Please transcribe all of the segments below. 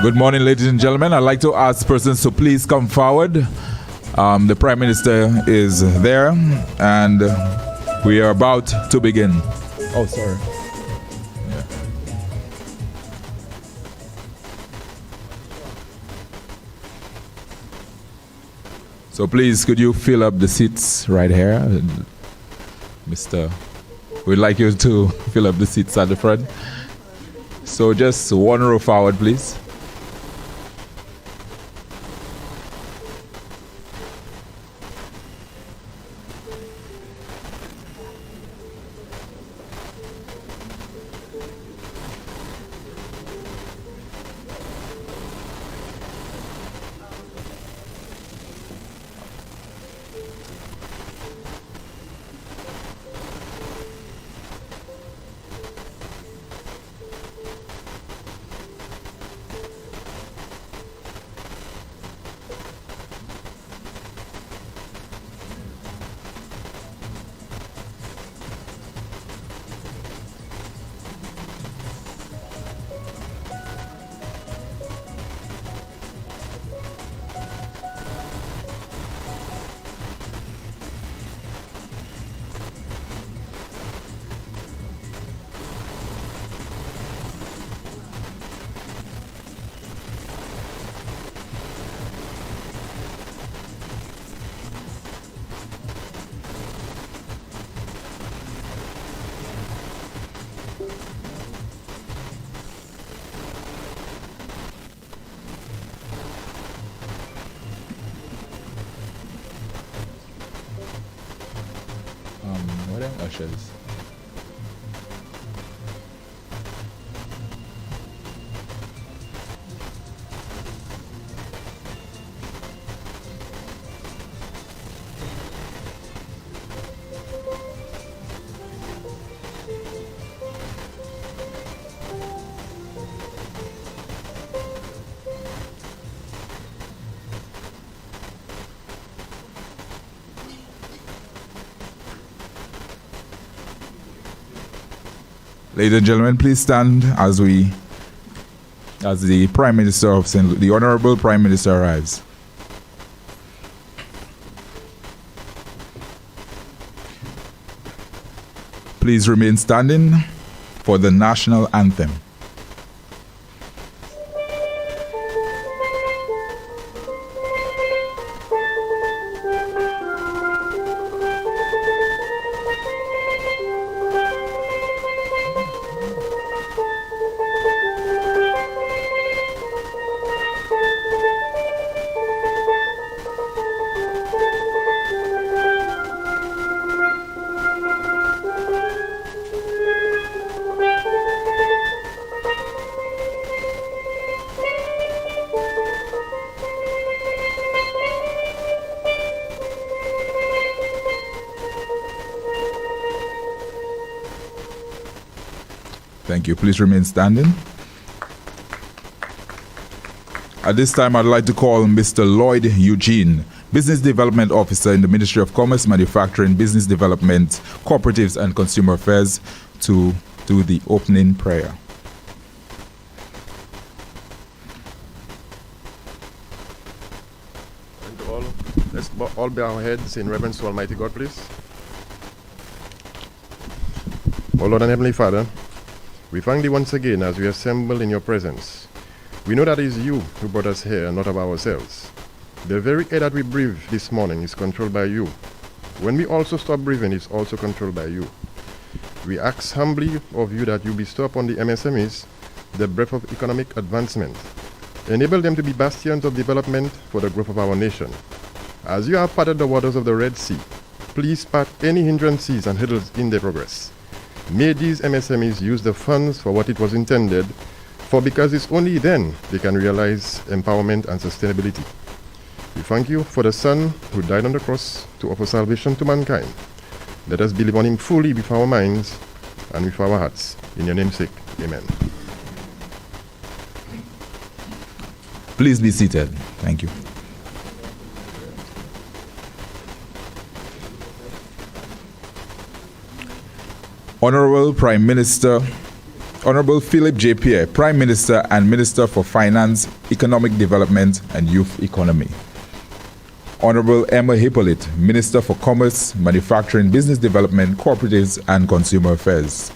Good morning, ladies and gentlemen. I'd like to ask persons to please come forward. The Prime Minister is there, and we are about to begin. Oh, sorry. Yeah. So please, could you fill up the seats right here? We'd like you to fill up the seats at the front. So just one row forward, please. What are ushers? Ladies and gentlemen, please stand as the Prime Minister of the Honorable Prime Minister arrives. Please remain standing for the national anthem. Thank you. Please remain standing. At this time, I'd like to call Mr. Lloyd Eugene, Business Development Officer in the Ministry of Commerce, Manufacturing, Business Development, Cooperatives and Consumer Affairs, to do the opening prayer. And to all, let's all bow our heads in reverence to Almighty God, please. O Lord and Heavenly Father, we thank Thee once again as we assemble in Your presence. We know that it is You who brought us here, not of ourselves. The very air that we breathe this morning is controlled by You. When we also stop breathing, it's also controlled by You. We ask humbly of You that You bestow upon the MSMEs the breath of economic advancement. Enable them to be bastions of development for the growth of our nation. As You have parted the waters of the Red Sea, please part any hindrances and hurdles in their progress. May these MSMEs use the funds for what it was intended for, because it's only then they can realize empowerment and sustainability. We thank You for the Son who died on the cross to offer salvation to mankind. Let us believe on Him fully with our minds and with our hearts. In Your name's sake, amen. Please be seated. Thank you. Honorable Prime Minister Honorable Philip J. Pierre, Prime Minister and Minister for Finance, Economic Development and Youth Economy. Honorable Emma Hippolyte, Minister for Commerce, Manufacturing, Business Development, Cooperatives and Consumer Affairs.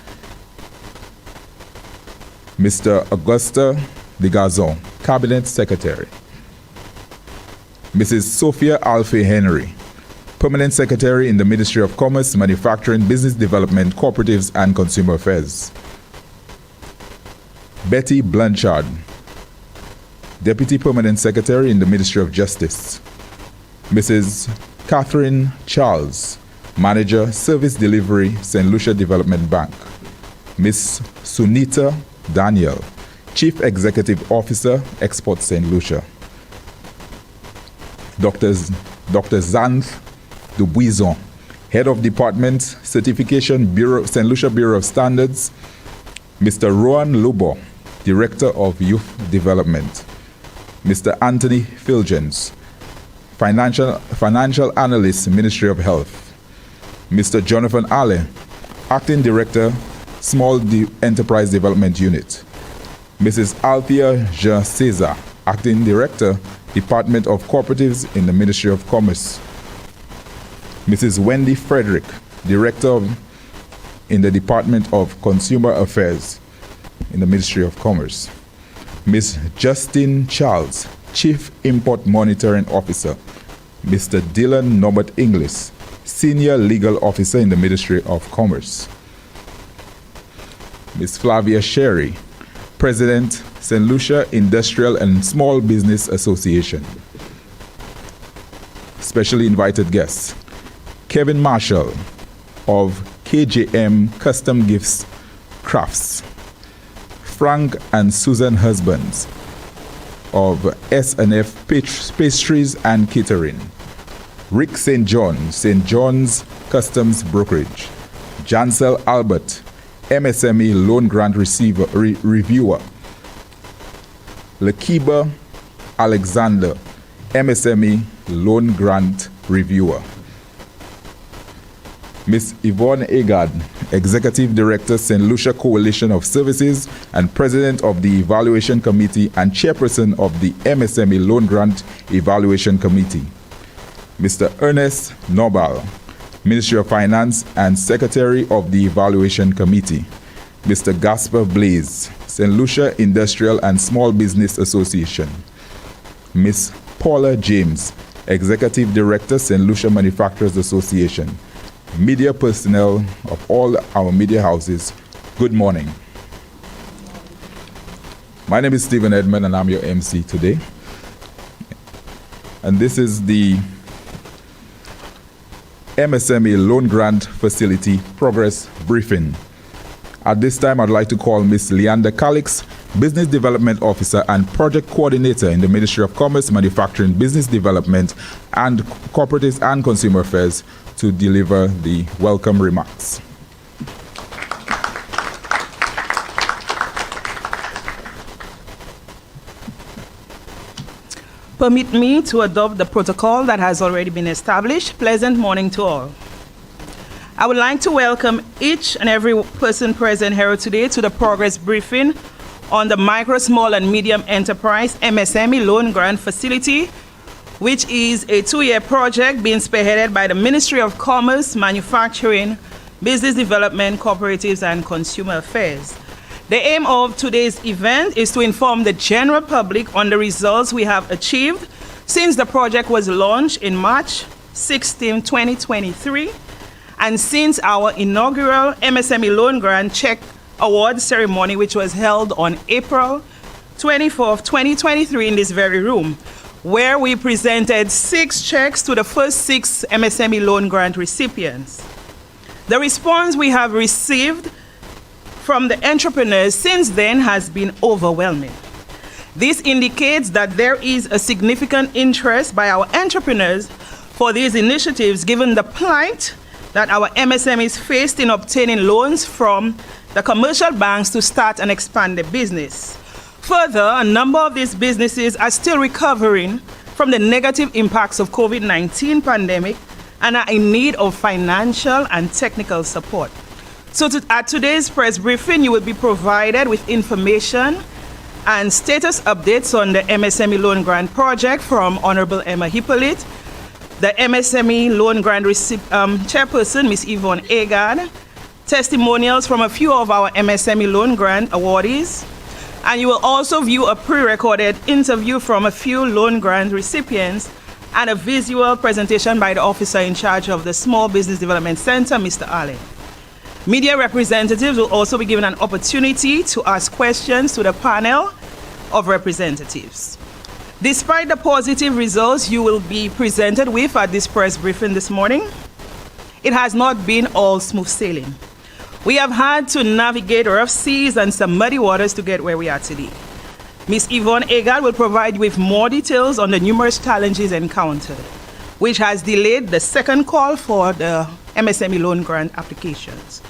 Mr. Augusta de Gazon, Cabinet Secretary. Mrs. Sophia Alfie Henry, Permanent Secretary in the Ministry of Commerce, Manufacturing, Business Development, Cooperatives and Consumer Affairs. Betty Blanchard, Deputy Permanent Secretary in the Ministry of Justice. Mrs. Catherine Charles, Manager, Service Delivery, St. Lucia Development Bank. Ms. Sunita Daniel, Chief Executive Officer, Export St. Lucia. Dr. Xanth Dubuison, Head of Department, Certification Bureau, St. Lucia Bureau of Standards. Mr. Rohan Lubo, Director of Youth Development. Mr. Anthony Filgens, Financial Analyst, Ministry of Health. Mr. Jonathan Alley, Acting Director, Small Enterprise Development Unit. Mrs. Althea Jean Cesar, Acting Director, Department of Cooperatives in the Ministry of Commerce. Mrs. Wendy Frederick, Director in the Department of Consumer Affairs in the Ministry of Commerce. Ms. Justine Charles, Chief Import Monitoring Officer. Mr. Dylan Norbert Inglis, Senior Legal Officer in the Ministry of Commerce. Ms. Flavia Sherry, President, St. Lucia Industrial and Small Business Association. Specially invited guests, Kevin Marshall of KJM Custom Gifts Crafts. Frank and Susan Husbands of S&F Pastries and Catering. Rick St. John, St. John's Customs Brokerage. Jansel Albert, MSME Loan-Grant Reviewer. Lakiba Alexander, MSME Loan-Grant Reviewer. Ms. Yvonne Agard, Executive Director, St. Lucia Coalition of Services and President of the Evaluation Committee and Chairperson of the MSME Loan-Grant Evaluation Committee. Mr. Ernest Nobal, Ministry of Finance and Secretary of the Evaluation Committee. Mr. Gaspar Blaze, St. Lucia Industrial and Small Business Association. Ms. Paula James, Executive Director, St. Lucia Manufacturers Association. Media personnel of all our media houses, good morning. My name is Stephen Edmond and I'm your MC today. And this is the MSME Loan-Grant Facility Progress Briefing. At this time, I'd like to call Ms. Leander Calix, Business Development Officer and Project Coordinator in the Ministry of Commerce, Manufacturing, Business Development, and Cooperatives and Consumer Affairs, to deliver the welcome remarks. Permit me to adopt the protocol that has already been established. Pleasant morning to all. I would like to welcome each and every person present here today to the progress briefing on the Micro, Small and Medium Enterprise MSME Loan-Grant Facility, which is a 2-year project being spearheaded by the Ministry of Commerce, Manufacturing, Business Development, Cooperatives and Consumer Affairs. The aim of today's event is to inform the general public on the results we have achieved since the project was launched in March 16, 2023, and since our inaugural MSME Loan Grant Check Award ceremony, which was held on April 24, 2023 in this very room, where we presented 6 checks to the first 6 MSME loan grant recipients. The response we have received from the entrepreneurs since then has been overwhelming. This indicates that there is a significant interest by our entrepreneurs for these initiatives, given the plight that our MSMEs faced in obtaining loans from the commercial banks to start and expand their business. Further, a number of these businesses are still recovering from the negative impacts of COVID-19 pandemic and are in need of financial and technical support. So at today's press briefing, you will be provided with information and status updates on the MSME Loan Grant Project from Honorable Emma Hippolyte, the MSME Loan Grant Chairperson, Ms. Yvonne Agard, testimonials from a few of our MSME Loan Grant awardees, and you will also view a pre-recorded interview from a few loan grant recipients and a visual presentation by the officer in charge of the Small Business Development Center, Mr. Allen. Media representatives will also be given an opportunity to ask questions to the panel of representatives. Despite the positive results you will be presented with at this press briefing this morning, it has not been all smooth sailing. We have had to navigate rough seas and some muddy waters to get where we are today. Ms. Yvonne Agard will provide you with more details on the numerous challenges encountered, which has delayed the second call for the MSME loan grant applications.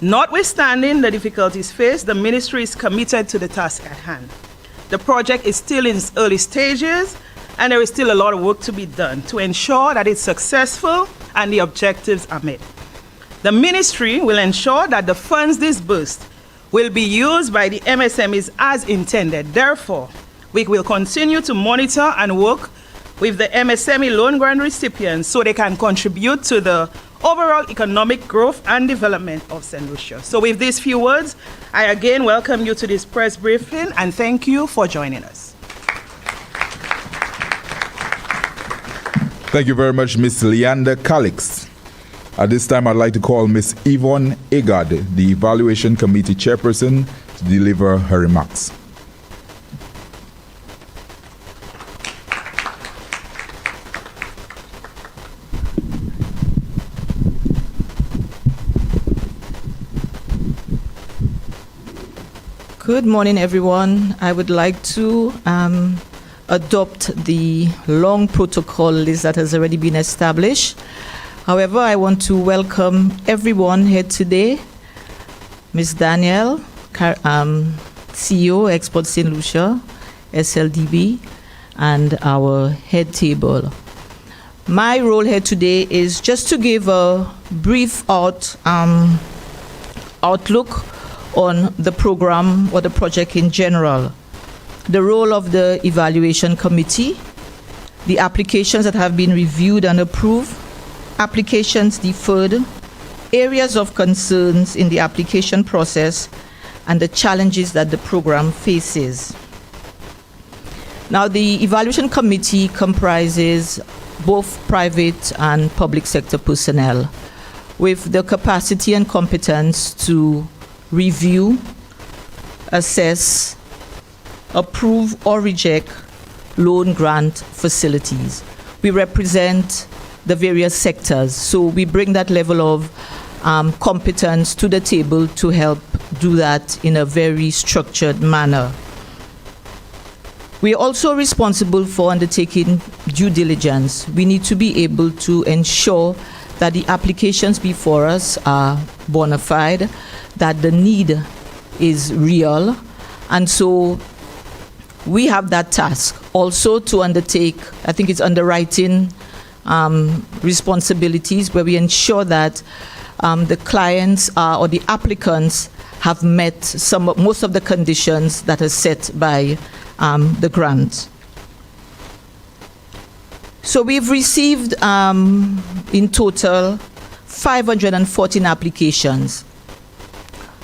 Notwithstanding the difficulties faced, the ministry is committed to the task at hand. The project is still in its early stages, and there is still a lot of work to be done to ensure that it's successful and the objectives are met. The ministry will ensure that the funds disbursed will be used by the MSMEs as intended. Therefore, we will continue to monitor and work with the MSME loan grant recipients so they can contribute to the overall economic growth and development of St. Lucia. So with these few words, I again welcome you to this press briefing and thank you for joining us. Thank you very much, Ms. Leander Calix. At this time, I'd like to call Ms. Yvonne Agard, the Evaluation Committee Chairperson, to deliver her remarks. Good morning, everyone. I would like to adopt the long protocol list that has already been established. However, I want to welcome everyone here today. Ms. Danielle, CEO, Export St. Lucia, SLDB, and our head table. My role here today is just to give a brief outlook on the program or the project in general, the role of the evaluation committee, the applications that have been reviewed and approved, applications deferred, areas of concerns in the application process, and the challenges that the program faces. Now, the evaluation committee comprises both private and public sector personnel with the capacity and competence to review, assess, approve or reject loan grant facilities. We represent the various sectors, so we bring that level of competence to the table to help do that in a very structured manner. We are also responsible for undertaking due diligence. We need to be able to ensure that the applications before us are bona fide, that the need is real, and so we have that task also to undertake, I think it's underwriting responsibilities, where we ensure that the clients or the applicants have met most of the conditions that are set by the grant. So we've received in total 514 applications.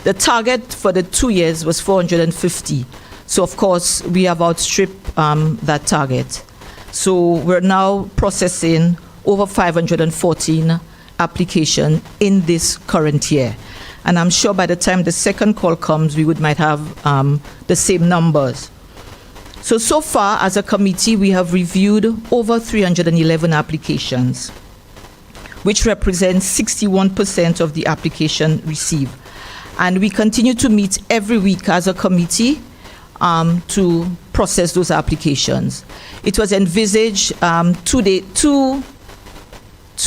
The target for the 2 years was 450. So of course we have outstripped that target. So we're now processing over 514 applications in this current year. And I'm sure by the time the second call comes, we might have the same numbers. So far as a committee, we have reviewed over 311 applications, which represents 61% of the application received. And we continue to meet every week as a committee to process those applications. It was envisaged 2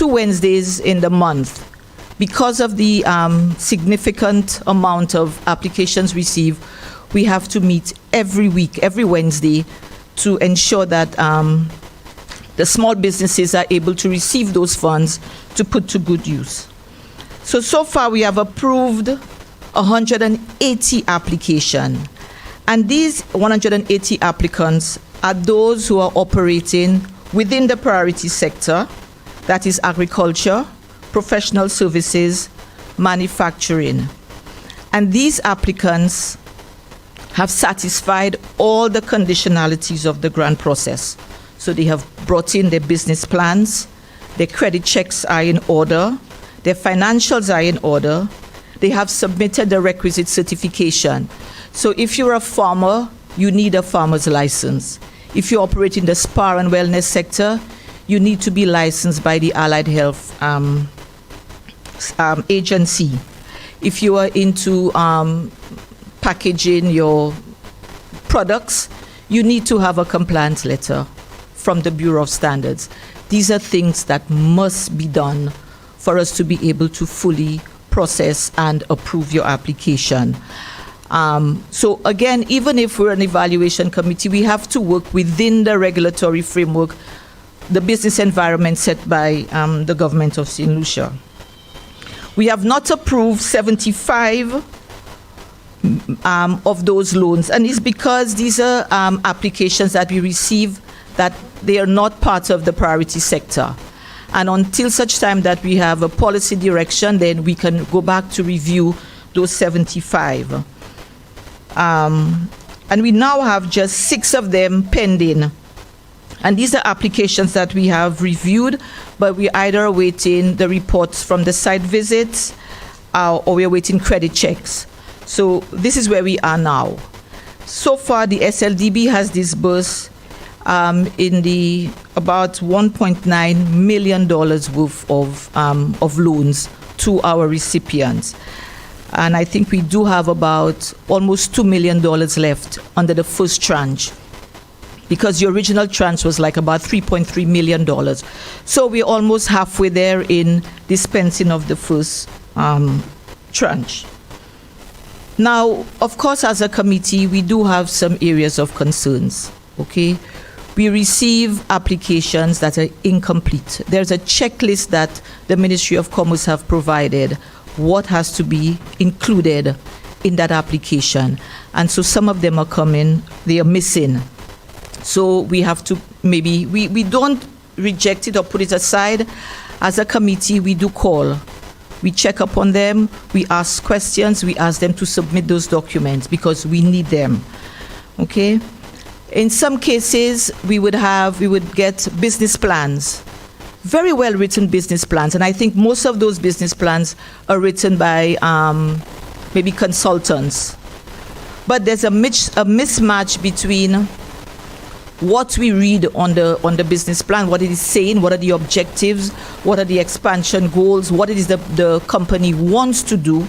Wednesdays in the month. Because of the significant amount of applications received, we have to meet every week, every Wednesday, to ensure that the small businesses are able to receive those funds to put to good use. So far we have approved 180 applications. And these 180 applicants are those who are operating within the priority sector, that is agriculture, professional services, manufacturing. And these applicants have satisfied all the conditionalities of the grant process. So they have brought in their business plans, their credit checks are in order, their financials are in order, they have submitted the requisite certification. So if you're a farmer, you need a farmer's license. If you operate in the spa and wellness sector, you need to be licensed by the Allied Health Agency. If you are into packaging your products, you need to have a compliance letter from the Bureau of Standards. These are things that must be done for us to be able to fully process and approve your application. So again, even if we're an evaluation committee, we have to work within the regulatory framework, the business environment set by the government of St. Lucia. We have not approved 75 of those loans, and it's because these are applications that we receive that they are not part of the priority sector. And until such time that we have a policy direction, then we can go back to review those 75. And we now have just 6 of them pending. And these are applications that we have reviewed, but we're either awaiting the reports from the site visits or we're awaiting credit checks. So this is where we are now. So far, the SLDB has disbursed in the about $1.9 million worth of loans to our recipients. And I think we do have about almost $2 million left under the first tranche, because the original tranche was like about $3.3 million. So we're almost halfway there in dispensing of the first tranche. Now, of course, as a committee, we do have some areas of concerns, okay? We receive applications that are incomplete. There's a checklist that the Ministry of Commerce have provided, what has to be included in that application. And so some of them are coming, they are missing. So we have to maybe, we don't reject it or put it aside. As a committee, we do call. We check up on them, we ask questions, we ask them to submit those documents because we need them, okay? In some cases, we would get business plans, very well written business plans, and I think most of those business plans are written by maybe consultants. But there's a mismatch between what we read on the business plan, what it is saying, what are the objectives, what are the expansion goals, what it is the company wants to do.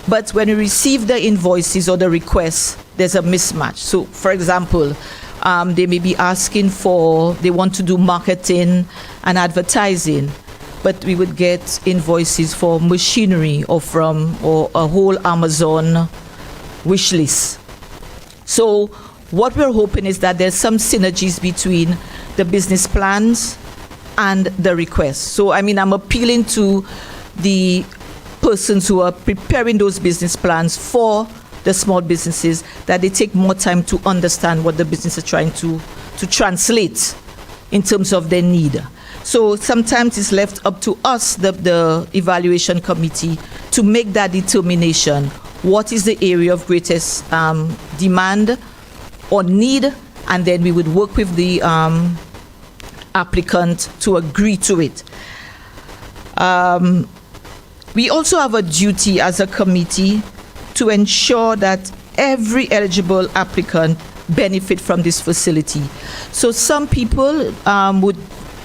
But when we receive the invoices or the requests, there's a mismatch. So, for example, they may be asking they want to do marketing and advertising, but we would get invoices for machinery or a whole Amazon wish list. So what we're hoping is that there's some synergies between the business plans and the requests. So, I mean, I'm appealing to the persons who are preparing those business plans for the small businesses, that they take more time to understand what the business is trying to translate in terms of their need. So sometimes it's left up to us, the evaluation committee, to make that determination. What is the area of greatest demand or need? And then we would work with the applicant to agree to it. We also have a duty as a committee to ensure that every eligible applicant benefit from this facility. So some people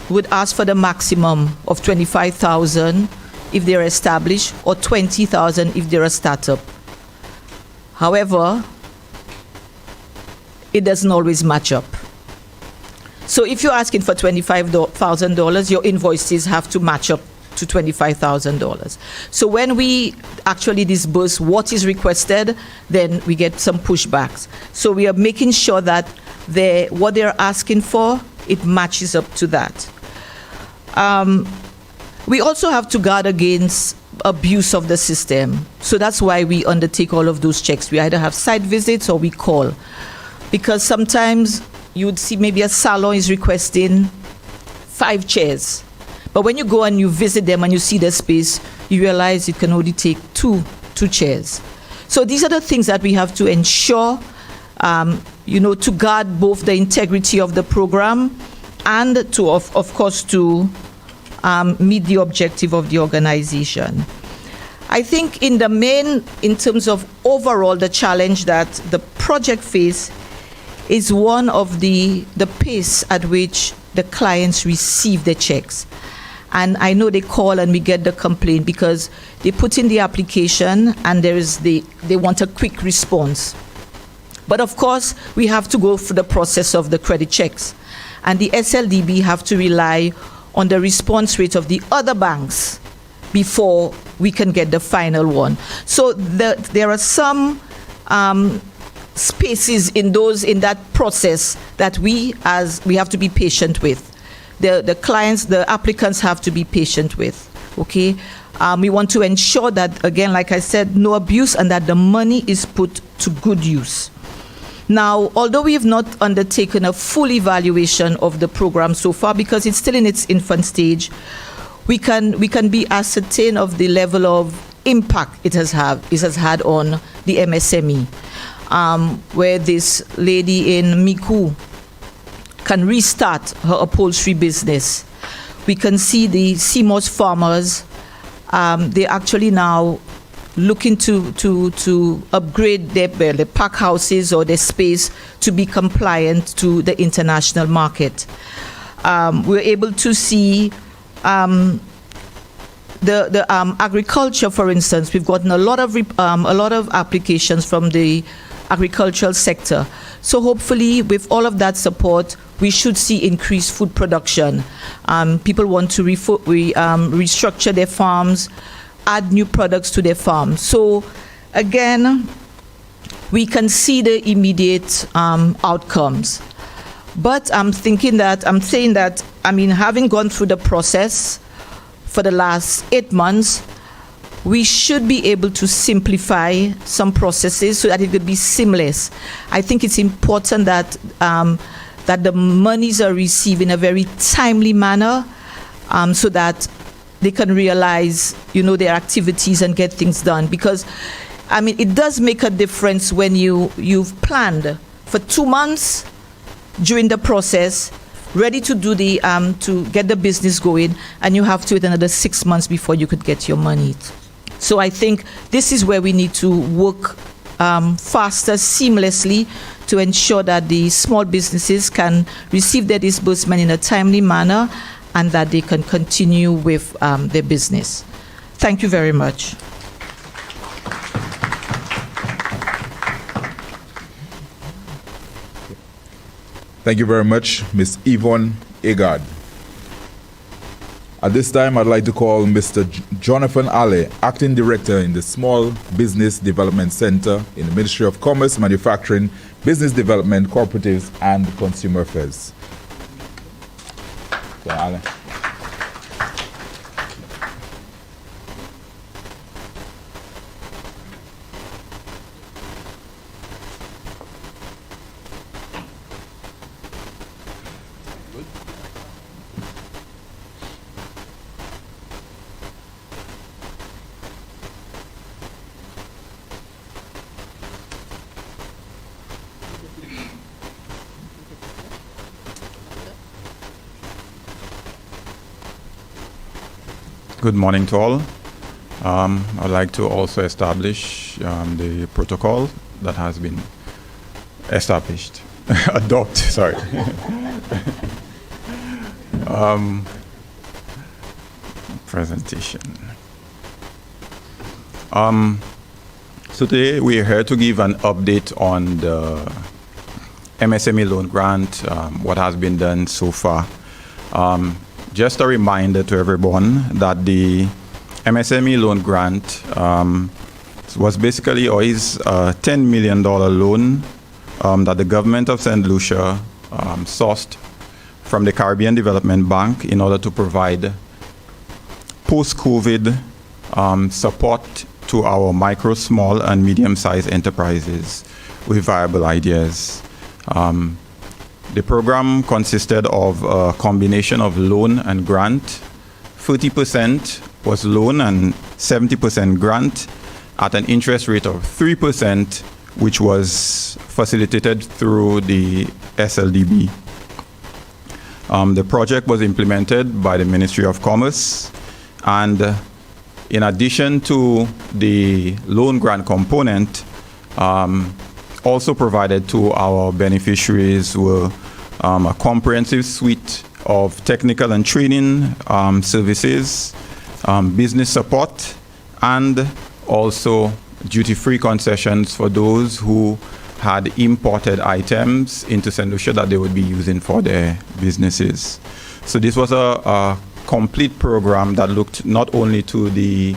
would ask for the maximum of $25,000 if they're established, or $20,000 if they're a startup. However, it doesn't always match up. So if you're asking for $25,000, your invoices have to match up to $25,000. So when we actually disburse what is requested, then we get some pushbacks. So we are making sure that what they're asking for, it matches up to that. We also have to guard against abuse of the system. So that's why we undertake all of those checks. We either have site visits or we call. Because sometimes you would see maybe a salon is requesting 5 chairs. But when you go and you visit them and you see the space, you realize it can only take two chairs. So these are the things that we have to ensure, to guard both the integrity of the program and to, of course, to meet the objective of the organization. I think in the main, in terms of overall, the challenge that the project face is one of the pace at which the clients receive the checks. And I know they call and we get the complaint because they put in the application and they want a quick response. But of course, we have to go through the process of the credit checks. And the SLDB have to rely on the response rate of the other banks before we can get the final one. So there are some spaces in that process that we have to be patient with. The clients, the applicants have to be patient with, okay? We want to ensure that, again, like I said, no abuse and that the money is put to good use. Now, although we have not undertaken a full evaluation of the program so far because it's still in its infant stage, we can be ascertain of the level of impact it has had on the MSME, where this lady in Miku can restart her upholstery business. We can see the CMOS farmers, they're actually now looking to upgrade their pack houses or their space to be compliant to the international market. We're able to see the agriculture, for instance. We've gotten a lot of applications from the agricultural sector. So hopefully, with all of that support, we should see increased food production. People want to restructure their farms, add new products to their farms. So again, we can see the immediate outcomes. But I'm saying that, having gone through the process for the last 8 months, we should be able to simplify some processes so that it could be seamless. I think it's important that the monies are received in a very timely manner so that they can realize, their activities and get things done. Because, it does make a difference when you've planned for 2 months during the process, ready to do to get the business going, and you have to wait another 6 months before you could get your money. So I think this is where we need to work faster, seamlessly, to ensure that the small businesses can receive their disbursement in a timely manner and that they can continue with their business. Thank you very much. Thank you very much, Ms. Yvonne Egard. At this time, I'd like to call Mr. Jonathan Alley, Acting Director in the Small Business Development Center in the Ministry of Commerce, Manufacturing, Business Development, Cooperatives, and Consumer Affairs. Okay, Alley. Good morning to all. I'd like to also establish the protocol that has been established. Sorry. Presentation. So today we are here to give an update on the MSME loan grant, what has been done so far. Just a reminder to everyone that the MSME loan grant was basically, or is a $10 million loan that the government of St. Lucia sourced from the Caribbean Development Bank in order to provide post-COVID support to our micro, small, and medium-sized enterprises with viable ideas. The program consisted of a combination of loan and grant. 30% was loan and 70% grant at an interest rate of 3%, which was facilitated through the SLDB. The project was implemented by the Ministry of Commerce, and in addition to the loan grant component, also provided to our beneficiaries were a comprehensive suite of technical and training services, business support, and also duty-free concessions for those who had imported items into St. Lucia that they would be using for their businesses. So this was a complete program that looked not only to the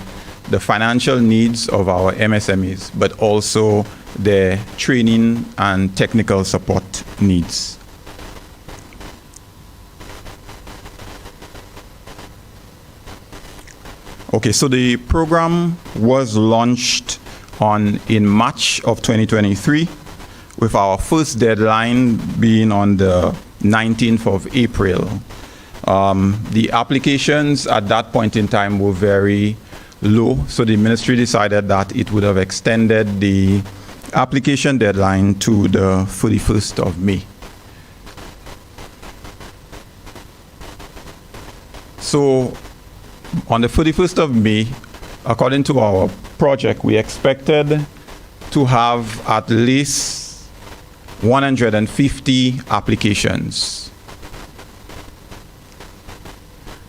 financial needs of our MSMEs, but also their training and technical support needs. Okay, so the program was launched in March of 2023, with our first deadline being on the 19th of April. The applications at that point in time were very low, so the ministry decided that it would have extended the application deadline to the 31st of May. So on the 31st of May, according to our project, we expected to have at least 150 applications.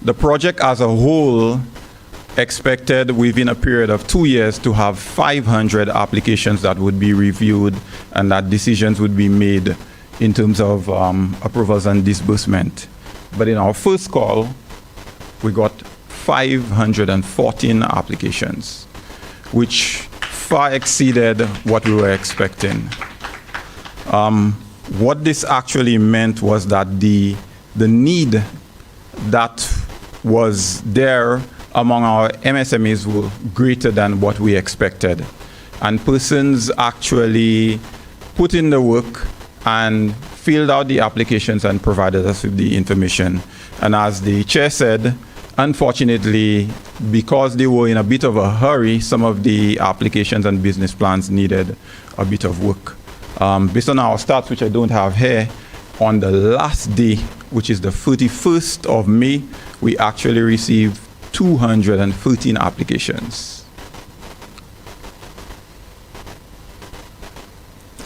The project as a whole expected within a period of 2 years to have 500 applications that would be reviewed and that decisions would be made in terms of approvals and disbursement. But in our first call, we got 514 applications, which far exceeded what we were expecting. What this actually meant was that the need that was there among our MSMEs were greater than what we expected. And persons actually put in the work and filled out the applications and provided us with the information. And as the chair said, unfortunately, because they were in a bit of a hurry, some of the applications and business plans needed a bit of work. Based on our stats, which I don't have here, on the last day, which is the 31st of May, we actually received 213 applications.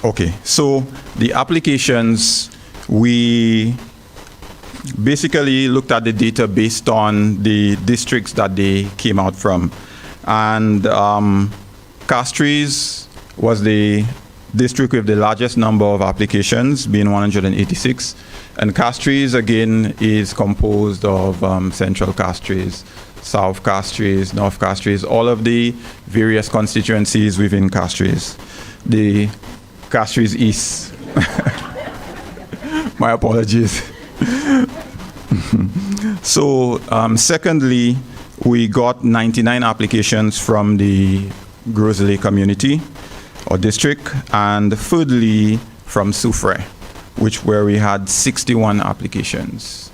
Okay, so the applications, we basically looked at the data based on the districts that they came out from. And Castries was the district with the largest number of applications, being 186. And Castries, again, is composed of Central Castries, South Castries, North Castries, all of the various constituencies within Castries. The Castries East. My apologies. So, secondly, we got 99 applications from the Grosley community or district, and thirdly, from Soufrière, where we had 61 applications.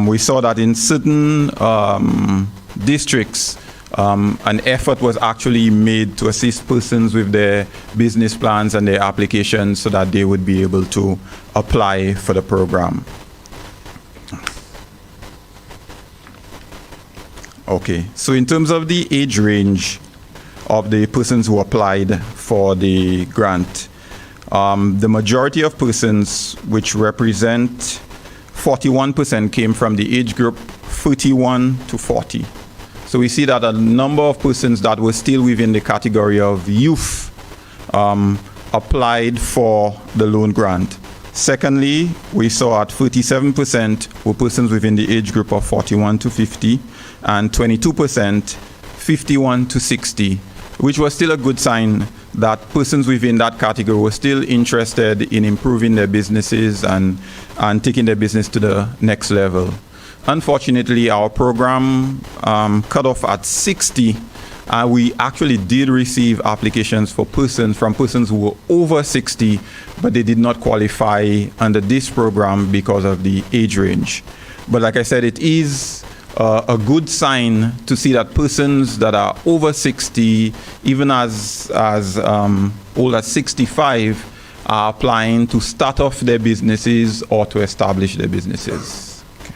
We saw that in certain districts, an effort was actually made to assist persons with their business plans and their applications so that they would be able to apply for the program. Okay, so in terms of the age range of the persons who applied for the grant, the majority of persons, which represent 41%, came from the age group 31 to 40. So we see that a number of persons that were still within the category of youth applied for the loan grant. Secondly, we saw at 37% were persons within the age group of 41 to 50, and 22% 51 to 60, which was still a good sign that persons within that category were still interested in improving their businesses and taking their business to the next level. Unfortunately, our program cut off at 60 We actually did receive applications from persons who were over 60, but they did not qualify under this program because of the age range. But like I said, it is a good sign to see that persons that are over 60, even as old as 65, are applying to start off their businesses or to establish their businesses. Okay.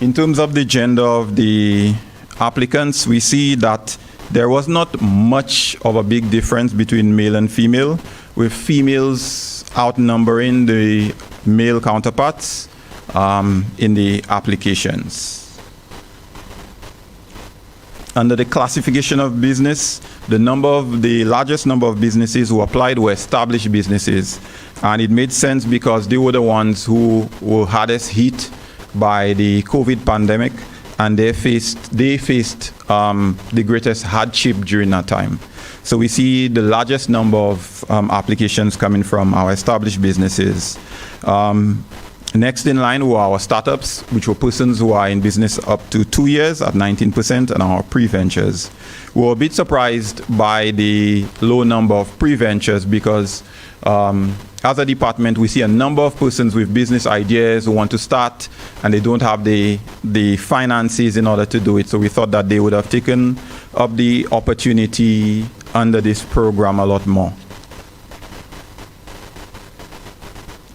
In terms of the gender of the applicants, we see that there was not much of a big difference between male and female, with females outnumbering the male counterparts in the applications. Under the classification of business, the largest number of businesses who applied were established businesses, and it made sense because they were the ones who were hardest hit by the COVID pandemic, and they faced the greatest hardship during that time. So we see the largest number of applications coming from our established businesses. Next in line were our startups, which were persons who are in business up to 2 years at 19%, and our pre-ventures. We were a bit surprised by the low number of pre-ventures because as a department, we see a number of persons with business ideas who want to start and they don't have the finances in order to do it. So we thought that they would have taken up the opportunity under this program a lot more.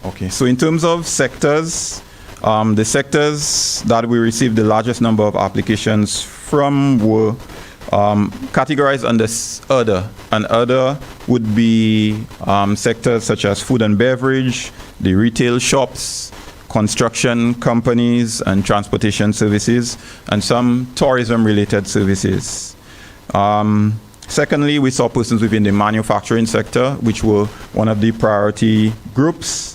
Okay, so in terms of sectors, the sectors that we received the largest number of applications from were categorized under other, and other would be sectors such as food and beverage, the retail shops, construction companies and transportation services, and some tourism-related services. Secondly, we saw persons within the manufacturing sector, which were one of the priority groups.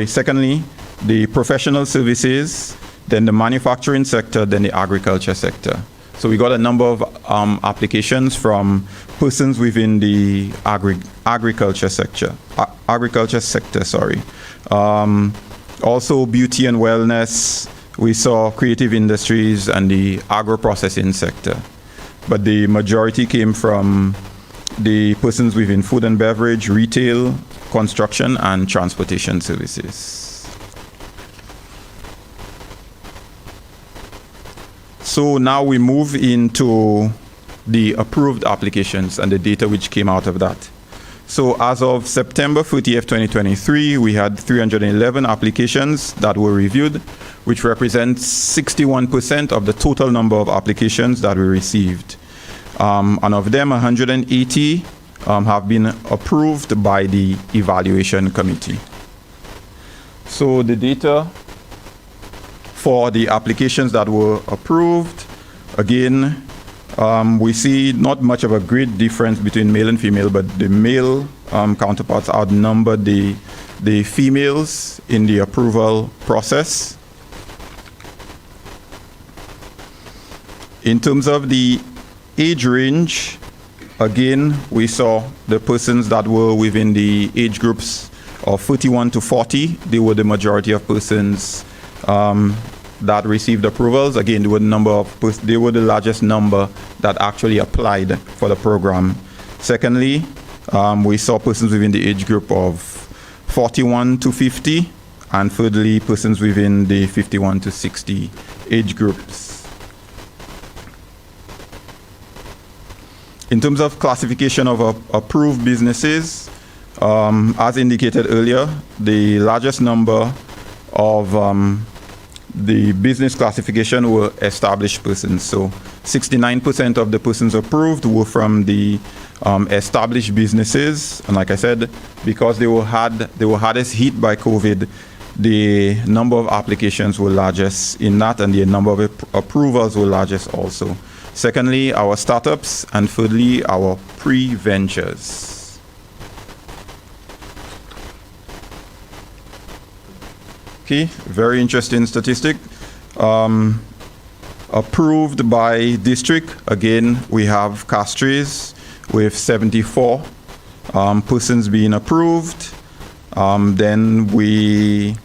Secondly, the professional services, then the manufacturing sector, then the agriculture sector. So we got a number of applications from persons within the agriculture sector. Also beauty and wellness. We saw creative industries and the agro-processing sector. But the majority came from the persons within food and beverage, retail, construction, and transportation services. So now we move into the approved applications and the data which came out of that. So as of September 30th, 2023, we had 311 applications that were reviewed, which represents 61% of the total number of applications that we received. And of them, 180 have been approved by the evaluation committee. So the data for the applications that were approved, again, we see not much of a great difference between male and female, but the male counterparts outnumber the females in the approval process. In terms of the age range, again, we saw the persons that were within the age groups of 31 to 40. They were the majority of persons that received approvals. Again, they were the largest number that actually applied for the program. Secondly, we saw persons within the age group of 41 to 50, and thirdly, persons within the 51 to 60 age groups. In terms of classification of approved businesses, as indicated earlier, the largest number of the business classification were established persons. So 69% of the persons approved were from the established businesses. And like I said, because they were hardest hit by COVID, the number of applications were largest in that, and the number of approvals were largest also. Secondly, our startups, and thirdly, our pre-ventures. Okay, very interesting statistic. Approved by district, again, we have Castries with 74 persons being approved. Then we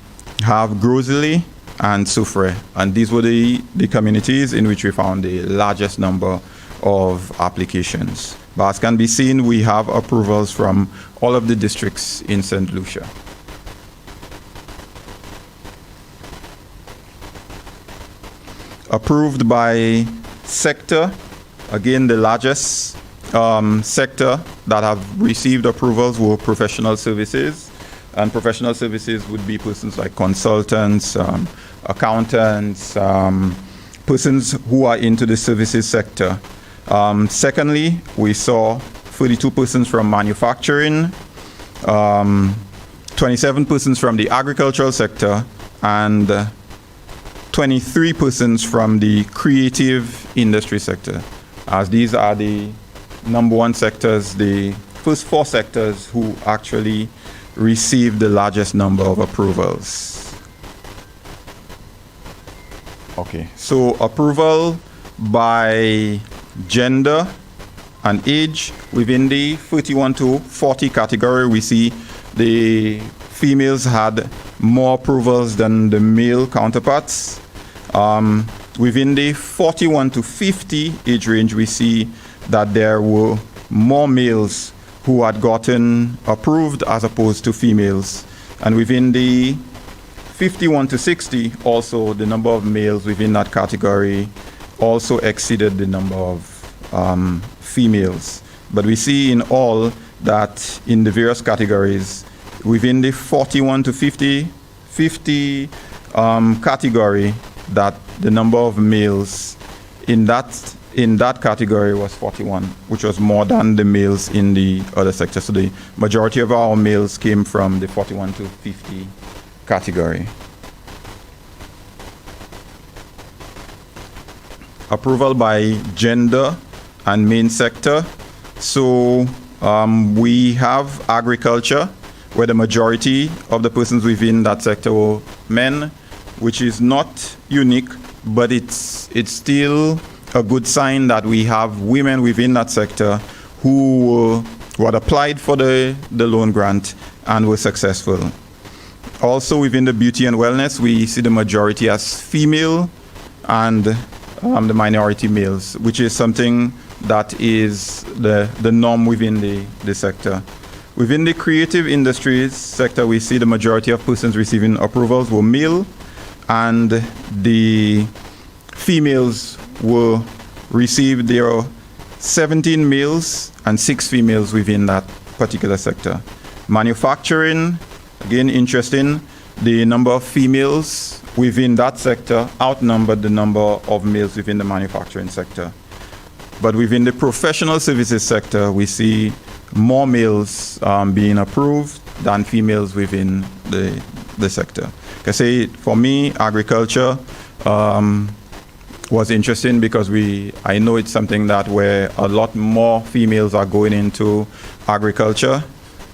have Grosley and Soufre. And these were the communities in which we found the largest number of applications. But as can be seen, we have approvals from all of the districts in St. Lucia. Approved by sector, again the largest sector that have received approvals were professional services, and professional services would be persons like consultants, accountants, persons who are into the services sector. Secondly, we saw 32 persons from manufacturing, 27 persons from the agricultural sector, and 23 persons from the creative industry sector, as these are the number one sectors, the first four sectors who actually received the largest number of approvals. Okay, so approval by gender and age. Within the 31 to 40 category, we see the females had more approvals than the male counterparts. Within the 41 to 50 age range, we see that there were more males who had gotten approved as opposed to females. And within the 51 to 60, also the number of males within that category also exceeded the number of females. But we see in all that in the various categories, within the 41 to 50 category, that the number of males in that category was 41, which was more than the males in the other sector. So the majority of our males came from the 41 to 50 category. Approval by gender and main sector. So we have agriculture, where the majority of the persons within that sector were men, which is not unique, but it's still a good sign that we have women within that sector who had applied for the loan grant and were successful. Also within the beauty and wellness, we see the majority as female and the minority males, which is something that is the norm within the sector. Within the creative industries sector, we see the majority of persons receiving approvals were male, and the females received there 17 males and 6 females within that particular sector. Manufacturing, again interesting, the number of females within that sector outnumbered the number of males within the manufacturing sector. But within the professional services sector, we see more males being approved than females within the sector. I say for me, agriculture was interesting because I know it's something that where a lot more females are going into agriculture.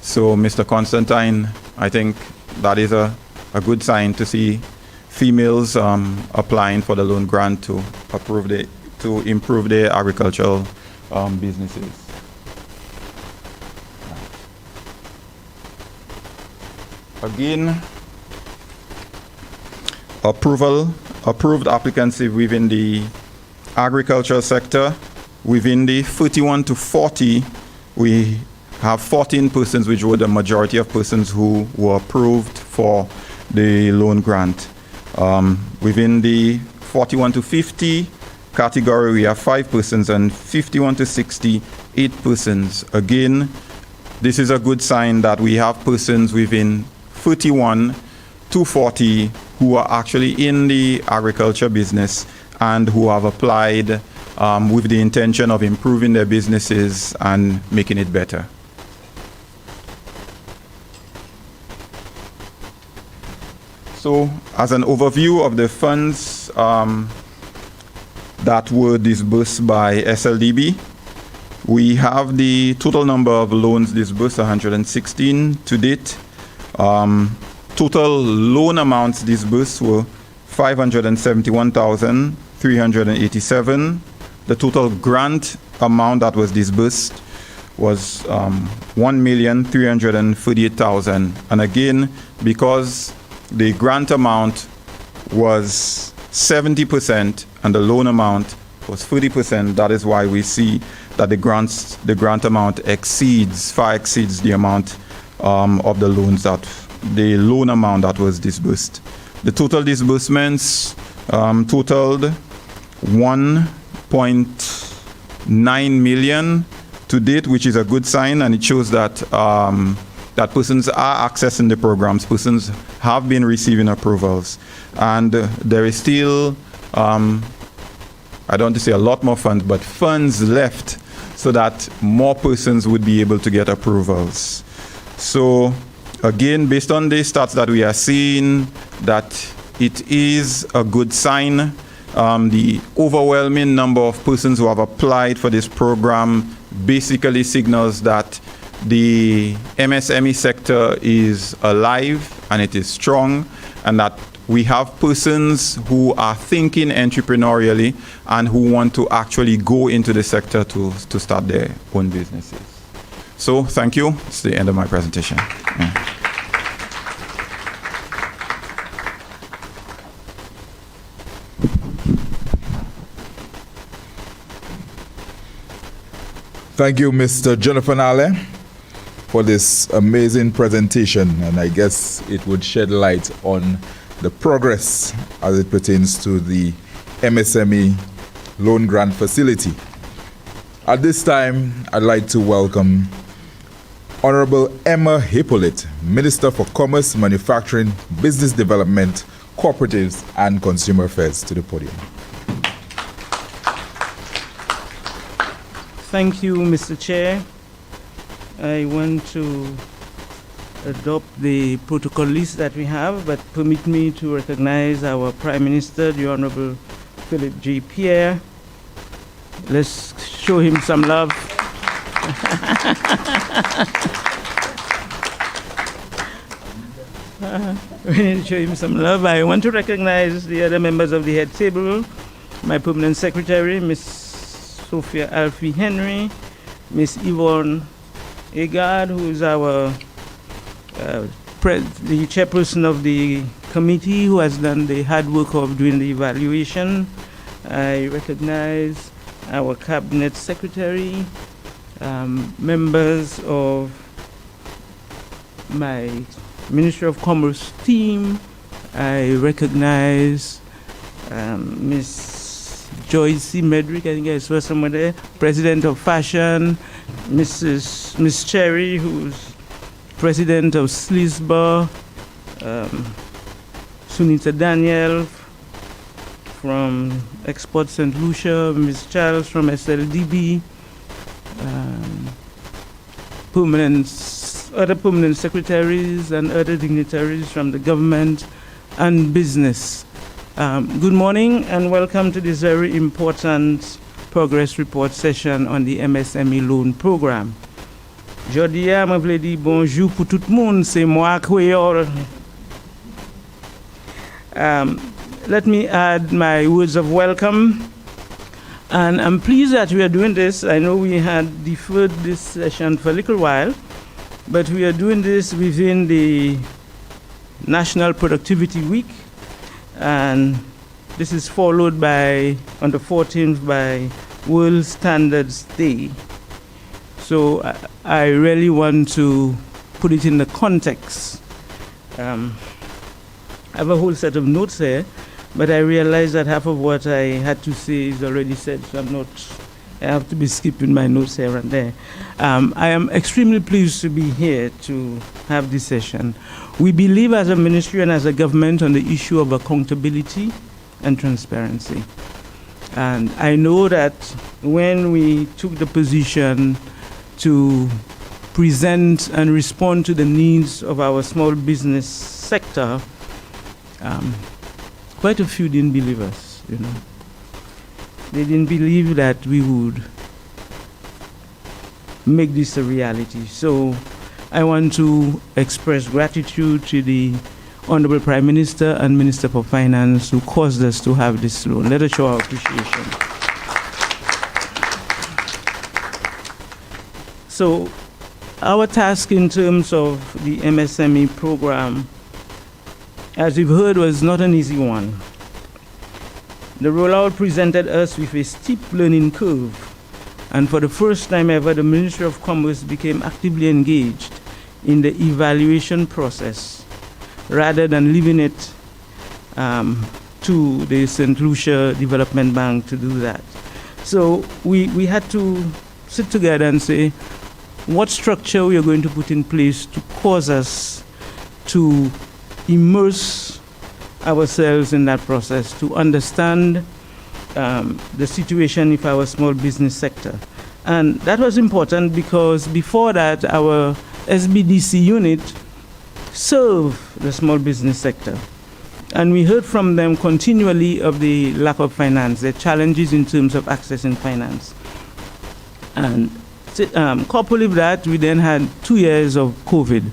So Mr. Constantine, I think that is a good sign to see females applying for the loan grant to improve their agricultural businesses. Again, approved applicants within the agricultural sector. Within the 31 to 40, we have 14 persons, which were the majority of persons who were approved for the loan grant. Within the 41 to 50 category, we have 5 persons, and 51 to 60, 8 persons. Again, this is a good sign that we have persons within 31 to 40 who are actually in the agriculture business and who have applied with the intention of improving their businesses and making it better. So, as an overview of the funds that were disbursed by SLDB, we have the total number of loans disbursed, 116 to date. Total loan amounts disbursed were 571,387. The total grant amount that was disbursed was 1,338,000. And again, because the grant amount was 70% and the loan amount was 30%. That is why we see that the grant amount far exceeds the amount of the loan amount that was disbursed. The total disbursements totaled 1.9 million to date, which is a good sign, and it shows that that persons are accessing the programs, persons have been receiving approvals, and there is still, I don't want to say a lot more funds, but funds left so that more persons would be able to get approvals. So again, based on the stats that we are seeing, that it is a good sign. The overwhelming number of persons who have applied for this program basically signals that the MSME sector is alive and it is strong, and that we have persons who are thinking entrepreneurially and who want to actually go into the sector to start their own businesses. So thank you. It's the end of my presentation. Yeah. Thank you, Mr. Jonathan Nale, for this amazing presentation, and I guess it would shed light on the progress as it pertains to the MSME Loan-Grant Facility. At this time, I'd like to welcome Honorable Emma Hippolyte, Minister for Commerce, Manufacturing, Business Development, Cooperatives and Consumer Affairs, to the podium. Thank you, Mr. Chair. I want to adopt the protocol list that we have, but permit me to recognize our Prime Minister, the Honorable Philip J. Pierre. Let's show him some love. We need to show him some love. I want to recognize the other members of the head table, my Permanent Secretary, Ms. Sophia Alfie Henry, Ms. Yvonne Agard, who is our the chairperson of the committee, who has done the hard work of doing the evaluation. I recognize our cabinet secretary, members of my Ministry of Commerce team. I recognize Ms. Joyce C. Medrick, I think I saw someone there, President of Fashion, Miss Cherry, who's President of Sleesbar, Sunita Daniel from Export St. Lucia, Ms. Charles from SLDB, other permanent secretaries and other dignitaries from the government and business. Good morning and welcome to this very important progress report session on the MSME loan program. Jodi a m'a vle di bonjour pour tout le monde, c'est moi créole. Let me add my words of welcome, and I'm pleased that we are doing this. I know we had deferred this session for a little while, but we are doing this within the National Productivity Week, and this is followed by, on the 14th, by World Standards Day. So I really want to put it in the context. I have a whole set of notes here, but I realize that half of what I had to say is already said, so I have to be skipping my notes here and there. I am extremely pleased to be here to have this session. We believe as a ministry and as a government on the issue of accountability and transparency. And I know that when we took the position to present and respond to the needs of our small business sector, quite a few didn't believe us, you know. They didn't believe that we would make this a reality. So I want to express gratitude to the Honorable Prime Minister and Minister for Finance who caused us to have this loan. Let us show our appreciation. So our task in terms of the MSME program as you've heard, was not an easy one. The rollout presented us with a steep learning curve, and for the first time ever, the Ministry of Commerce became actively engaged in the evaluation process rather than leaving it to the St. Lucia Development Bank to do that. So we had to sit together and say what structure we are going to put in place to cause us to immerse ourselves in that process, to understand the situation of our small business sector. And that was important because before that, our SBDC unit served the small business sector. And we heard from them continually of the lack of finance, the challenges in terms of accessing finance. And coupled with that, we then had 2 years of COVID,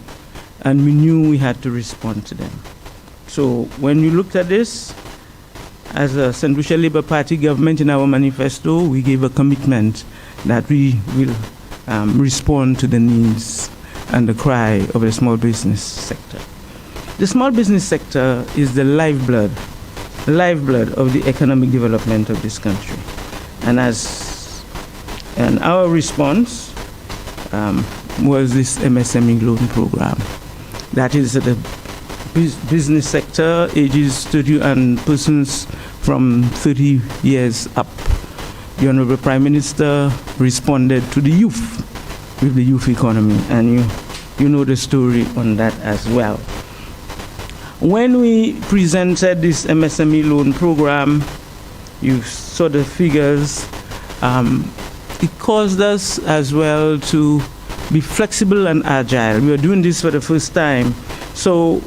and we knew we had to respond to them. So when we looked at this, as a St. Lucia Labour Party government in our manifesto, we gave a commitment that we will respond to the needs and the cry of the small business sector. The small business sector is the lifeblood of the economic development of this country. And our response was this MSME loan program. That is the business sector, ages 30 and persons from 30 years up. The Honorable Prime Minister responded to the youth with the youth economy, and you know the story on that as well. When we presented this MSME loan program, you saw the figures. It caused us as well to be flexible and agile. We were doing this for the first time. So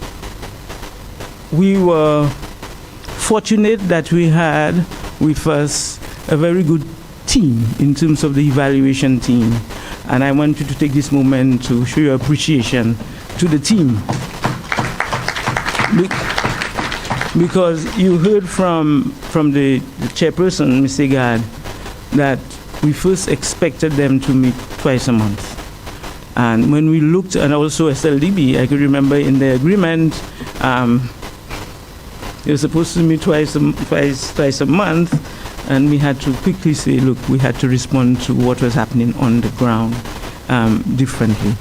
we were fortunate that we had with us a very good team in terms of the evaluation team. And I want you to take this moment to show your appreciation to the team. Because you heard from the chairperson, Ms. Egad, that we first expected them to meet twice a month. And when we looked, and also SLDB, I could remember in the agreement, they were supposed to meet twice a month, and we had to quickly say, look, we had to respond to what was happening on the ground differently.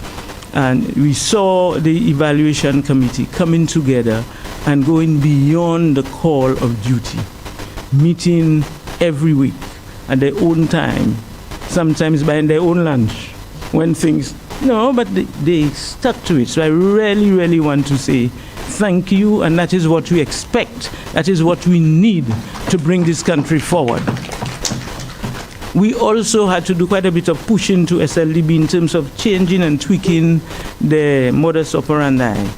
And we saw the evaluation committee coming together and going beyond the call of duty, meeting every week at their own time, sometimes buying their own lunch, when things, but they stuck to it. So I really, really want to say thank you, and that is what we expect. That is what we need to bring this country forward. We also had to do quite a bit of pushing to SLDB in terms of changing and tweaking the modus operandi,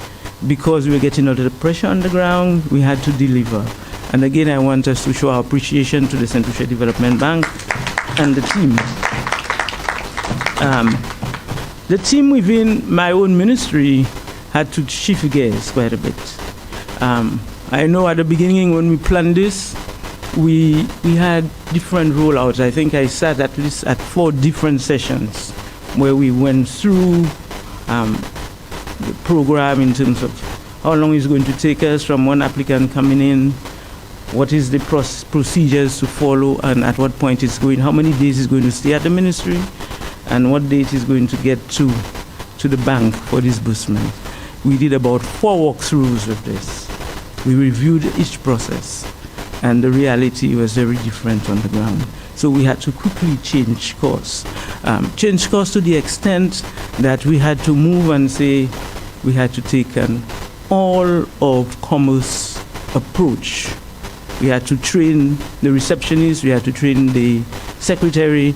because we were getting a lot of pressure on the ground. We had to deliver. And again, I want us to show our appreciation to the St. Lucia Development Bank and the team. The team within my own ministry had to shift gears quite a bit. I know at the beginning when we planned this, we had different rollouts. I think I sat at least at 4 different sessions where we went through the program in terms of how long it's going to take us from one applicant coming in, what is the procedures to follow, and at what point it's going, how many days it's going to stay at the ministry, and what date is going to get to the bank for disbursement. We did about 4 walkthroughs of this. We reviewed each process, and the reality was very different on the ground. So we had to quickly change course. Change course to the extent that we had to move and say we had to take an all-of-commerce approach. We had to train the receptionist, we had to train the secretary.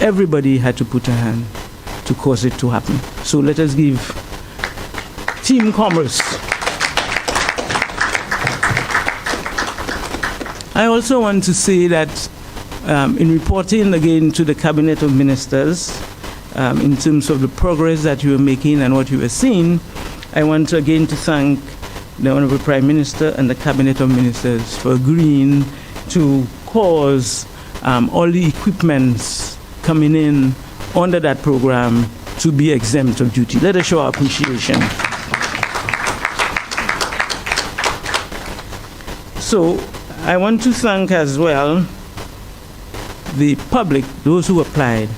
Everybody had to put a hand to cause it to happen. So let us give Team Commerce. I also want to say that in reporting again to the Cabinet of Ministers, in terms of the progress that you are making and what you are seeing, I want again to thank the Honorable Prime Minister and the Cabinet of Ministers for agreeing to cause all the equipments coming in under that program to be exempt of duty. Let us show our appreciation. So I want to thank as well the public, those who applied,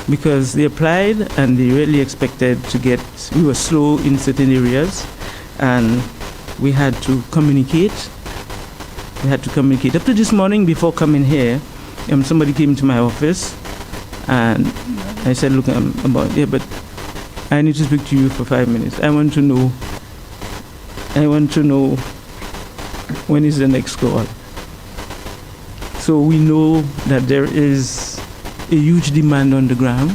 because they applied and they really expected to get, we were slow in certain areas and we had to communicate. We had to communicate. Up to this morning before coming here, somebody came to my office and I said, look, I'm about here, but I need to speak to you for 5 minutes. I want to know when is the next call. So we know that there is a huge demand on the ground.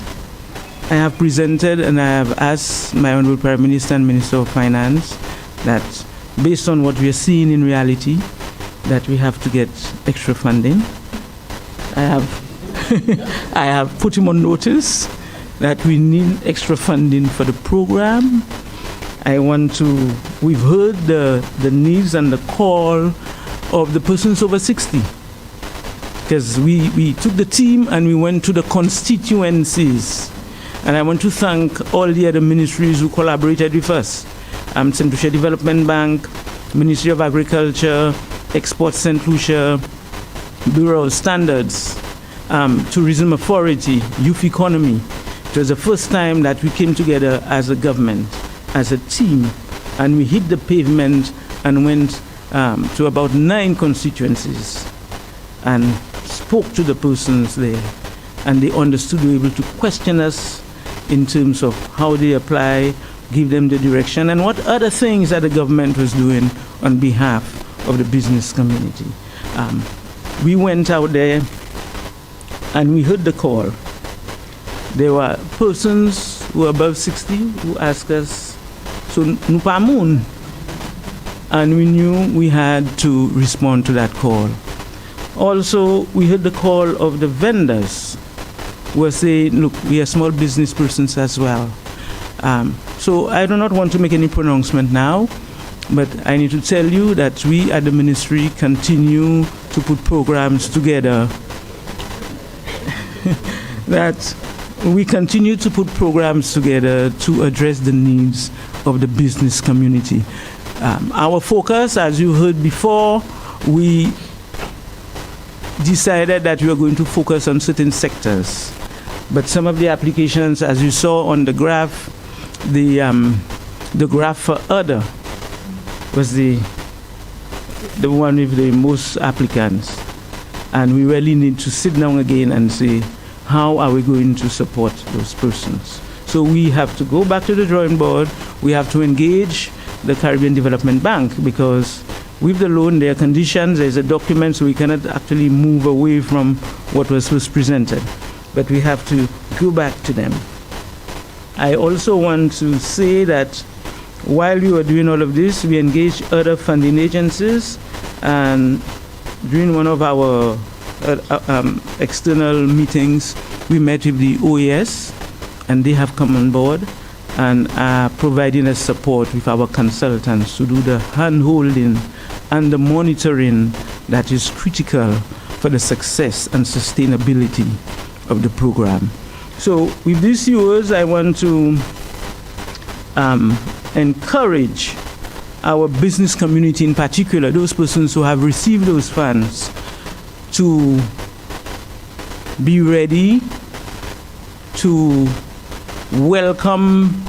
I have presented and I have asked my Honorable Prime Minister and Minister of Finance that based on what we are seeing in reality, that we have to get extra funding. I have put him on notice that we need extra funding for the program. We've heard the needs and the call of the persons over 60. Because we took the team and we went to the constituencies. And I want to thank all the other ministries who collaborated with us. St. Lucia Development Bank, Ministry of Agriculture, Export St. Lucia, Bureau of Standards, Tourism Authority, Youth Economy. It was the first time that we came together as a government, as a team, and we hit the pavement and went to about 9 constituencies and spoke to the persons there. And they understood, they were able to question us in terms of how they apply, give them the direction, and what other things that the government was doing on behalf of the business community. We went out there and we heard the call. There were persons who were above 60 who asked us, so nous pas moun? And we knew we had to respond to that call. Also, we heard the call of the vendors who were saying, look, we are small business persons as well. So I do not want to make any pronouncement now, but I need to tell you that we at the ministry continue to put programs together. That we continue to put programs together to address the needs of the business community. Our focus, as you heard before, we decided that we were going to focus on certain sectors. But some of the applications, as you saw on the graph, the graph for other was the one with the most applicants. And we really need to sit down again and say, how are we going to support those persons? So we have to go back to the drawing board. We have to engage the Caribbean Development Bank, because with the loan, there are conditions, there's a document, so we cannot actually move away from what was first presented. But we have to go back to them. I also want to say that while we were doing all of this, we engaged other funding agencies, and during one of our external meetings, we met with the OAS, and they have come on board and are providing us support with our consultants to do the hand-holding and the monitoring that is critical for the success and sustainability of the program. So with these few words, I want to encourage our business community, in particular those persons who have received those funds, to be ready to welcome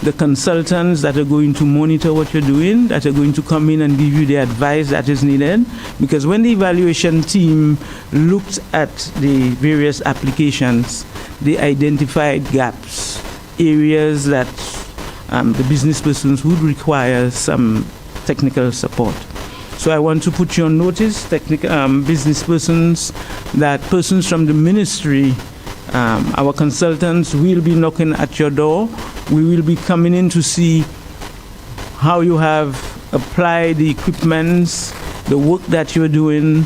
the consultants that are going to monitor what you're doing, that are going to come in and give you the advice that is needed. Because when the evaluation team looked at the various applications, they identified gaps, areas that the business persons would require some technical support. So I want to put you on notice, business persons, that persons from the ministry, our consultants will be knocking at your door. We will be coming in to see how you have applied the equipments, the work that you're doing.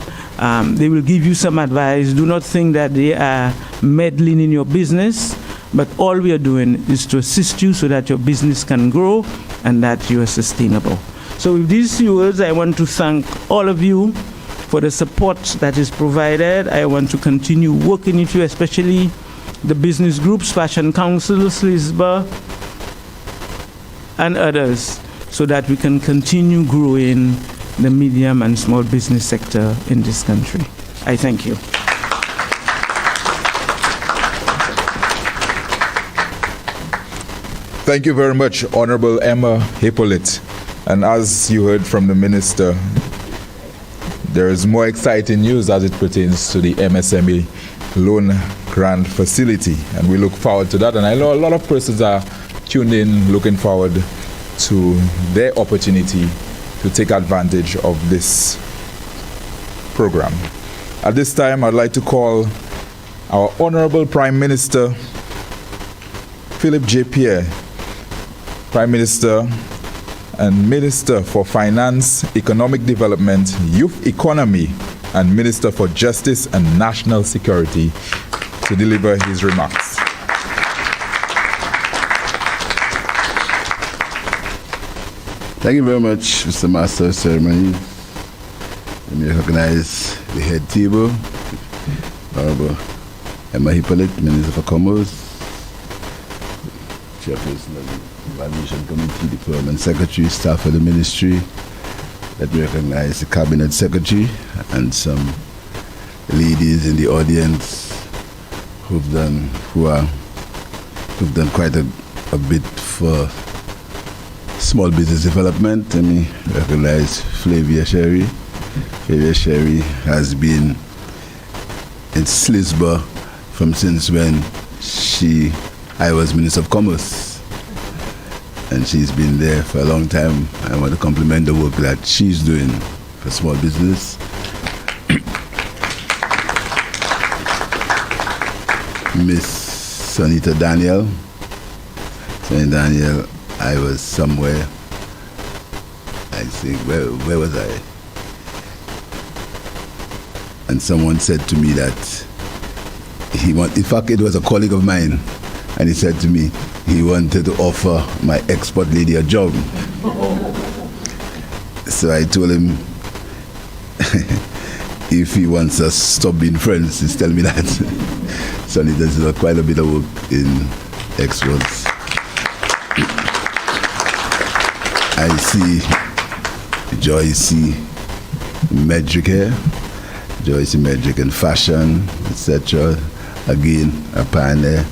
They will give you some advice. Do not think that they are meddling in your business, but all we are doing is to assist you so that your business can grow and that you are sustainable. So with these few words, I want to thank all of you for the support that is provided. I want to continue working with you, especially the business groups, Fashion Council, SLISBA, and others, so that we can continue growing the medium and small business sector in this country. I thank you. Thank you very much, Honorable Emma Hippolyte. And as you heard from the Minister, there is more exciting news as it pertains to the MSME Loan-Grant Facility, and we look forward to that. And I know a lot of persons are tuned in, looking forward to their opportunity to take advantage of this program. At this time, I'd like to call our Honorable Prime Minister, Philip J. Pierre, Prime Minister and Minister for Finance, Economic Development, Youth Economy, and Minister for Justice and National Security, to deliver his remarks. Thank you very much, Mr. Master of Ceremonies. Let me recognize the head table, Honorable Emma Hippolyte, Minister for Commerce, Chairperson of the Evaluation Committee, the Permanent Secretary, staff of the Ministry. Let me recognize the Cabinet Secretary and some ladies in the audience who've done quite a bit for small business development. Let me recognize Flavia Sherry. Flavia Sherry has been in Slisbury from since when I was Minister of Commerce. And she's been there for a long time. I want to compliment the work that she's doing for small business. Miss Sonita Daniel. Sonita Daniel, I was somewhere, I think, where was I? And someone said to me that in fact, it was a colleague of mine, and he said to me, he wanted to offer my export lady a job. So I told him, if he wants us to stop being friends, just tell me that. So he does quite a bit of work in exports. I see Joyce Medrick here, Joyce Medrick in fashion, etc. Again, a pioneer.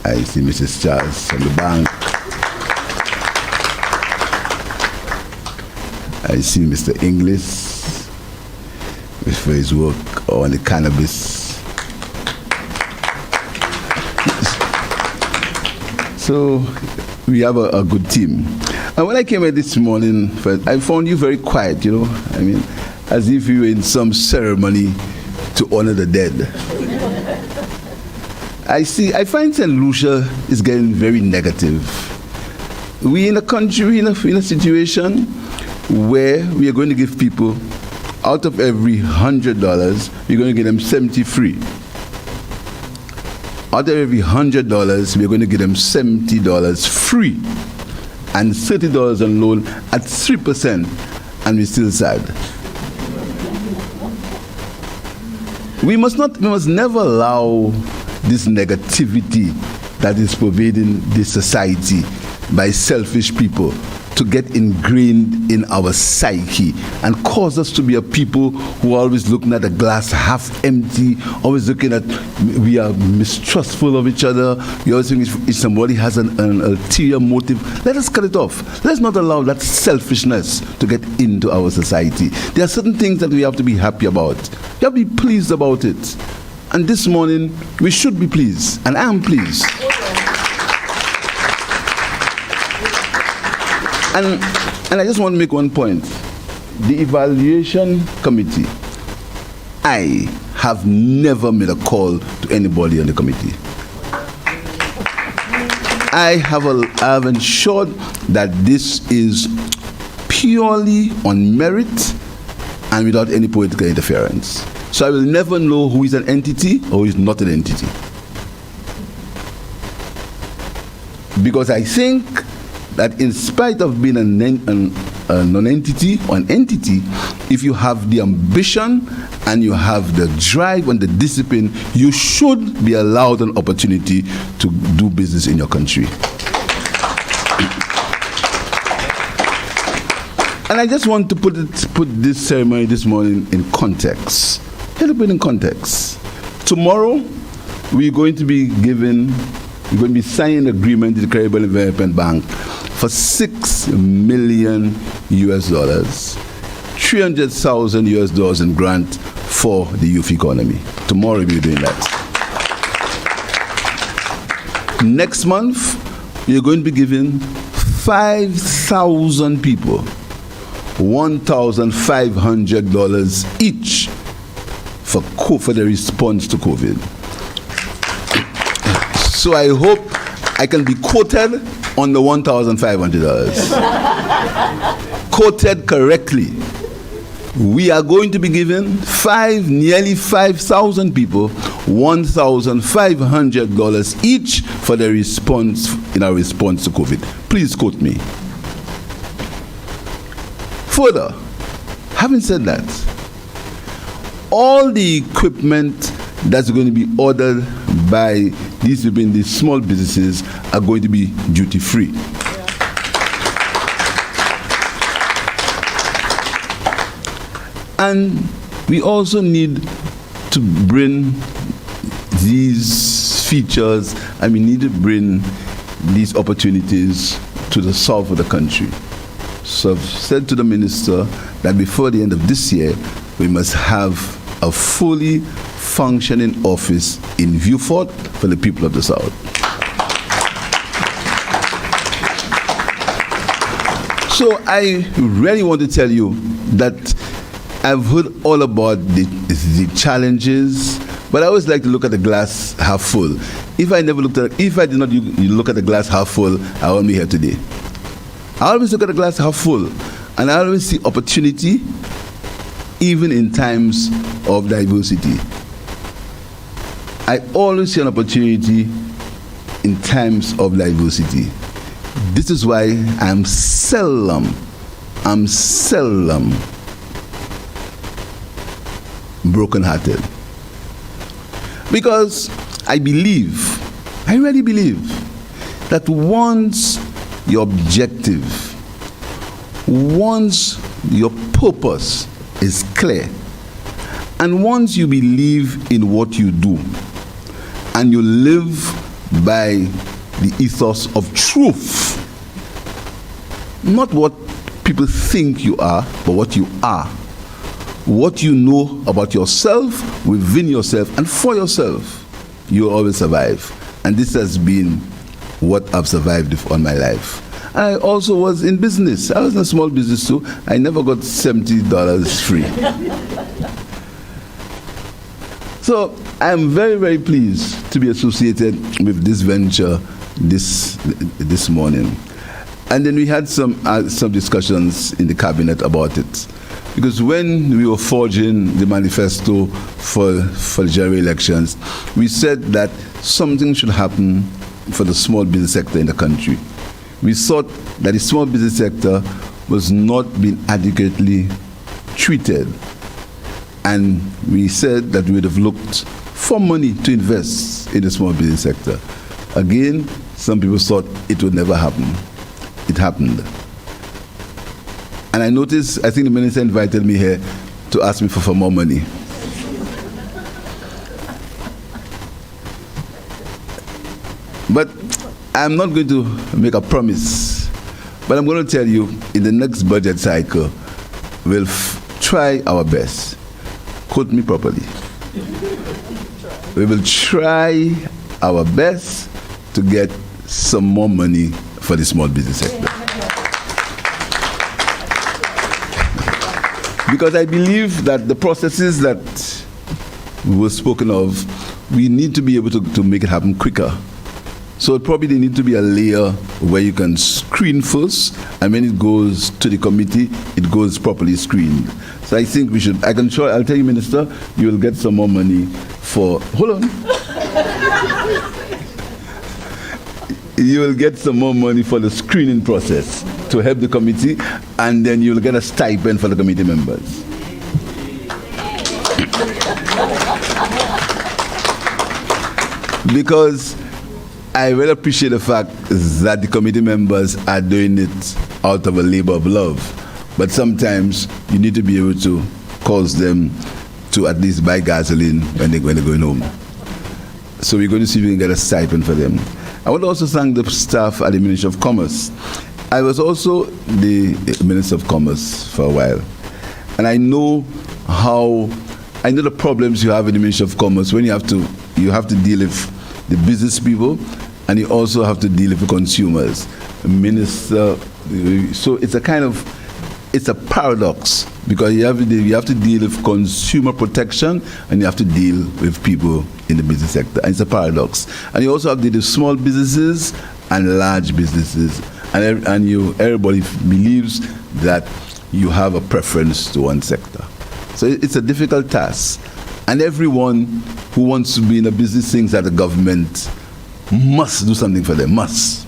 I see Mrs. Charles from the bank. I see Mr. Inglis for his work on the cannabis. So we have a good team. And when I came here this morning, I found you very quiet, you know. I mean, as if you were in some ceremony to honor the dead. I find St. Lucia is getting very negative. We in a country, in a situation where we are going to give people, out of every $100, we're going to give them 70 free. Out of every $100, we're going to give them $70 free. And $30 on loan at 3%, and we're still sad. We must never allow this negativity that is pervading this society by selfish people to get ingrained in our psyche and cause us to be a people who are always looking at the glass half empty, always looking at, we are mistrustful of each other. We always think if somebody has an ulterior motive, let us cut it off. Let's not allow that selfishness to get into our society. There are certain things that we have to be happy about. We have to be pleased about it. And this morning, we should be pleased, and I am pleased. And I just want to make one point. The evaluation committee, I have never made a call to anybody on the committee. I have ensured that this is purely on merit and without any political interference. So I will never know who is an entity or who is not an entity. Because I think that in spite of being a non-entity or an entity, if you have the ambition and you have the drive and the discipline, you should be allowed an opportunity to do business in your country. And I just want to put this ceremony this morning in context. A little bit in context. Tomorrow, we're going to be signing an agreement with the Caribbean Development Bank for $6 million US, $300,000 US in grant for the youth economy. Tomorrow we'll be doing that. Next month, we're going to be giving 5,000 people $1,500 each for the response to COVID. So I hope I can be quoted on the $1,500. Quoted correctly. We are going to be giving nearly 5,000 people $1,500 each for their response in our response to COVID. Please quote me. Further, having said that, all the equipment that's going to be ordered by these people in these small businesses are going to be duty-free. And we also need to bring these features, and we need to bring these opportunities to the south of the country. So I've said to the minister that before the end of this year, we must have a fully functioning office in Viewfort for the people of the South. So I really want to tell you that I've heard all about the challenges, but I always like to look at the glass half full. If I did not look at the glass half full, I won't be here today. I always look at the glass half full, and I always see opportunity, even in times of diversity. I always see an opportunity in times of diversity. This is why I'm seldom broken-hearted. Because I really believe, that once your objective, once your purpose is clear, and once you believe in what you do, and you live by the ethos of truth, not what people think you are, but what you are, what you know about yourself, within yourself, and for yourself, you always survive. And this has been what I've survived all my life. I also was in business. I was in a small business too. I never got $70 free. So I'm very, very pleased to be associated with this venture this morning. And then we had some discussions in the cabinet about it. Because when we were forging the manifesto for the general elections, we said that something should happen for the small business sector in the country. We thought that the small business sector was not being adequately treated. And we said that we would have looked for money to invest in the small business sector. Again, some people thought it would never happen. It happened. And I noticed, I think the minister invited me here to ask me for more money. But I'm not going to make a promise, but I'm going to tell you, in the next budget cycle, we'll try our best. Quote me properly. We will try our best to get some more money for the small business sector. Because I believe that the processes that were spoken of, we need to be able to make it happen quicker. So probably there need to be a layer where you can screen first, and when it goes to the committee, it goes properly screened. So I think we should, I'll tell you, Minister, you will get some more money for, hold on. You will get some more money for the screening process to help the committee, and then you'll get a stipend for the committee members. Because I really appreciate the fact that the committee members are doing it out of a labor of love. but sometimes you need to be able to cause them to at least buy gasoline when they're going home. So we're going to see if we can get a stipend for them. I want to also thank the staff at the Ministry of Commerce. I was also the Minister of Commerce for a while, and I know the problems you have in the Ministry of Commerce when you have to deal with the business people, and you also have to deal with the consumers. Minister, so it's a paradox, because you have to deal with consumer protection and you have to deal with people in the business sector, and it's a paradox. And you also have to deal with small businesses and large businesses, and everybody believes that you have a preference to one sector. So it's a difficult task, and everyone who wants to be in a business thinks that the government must do something for them, must.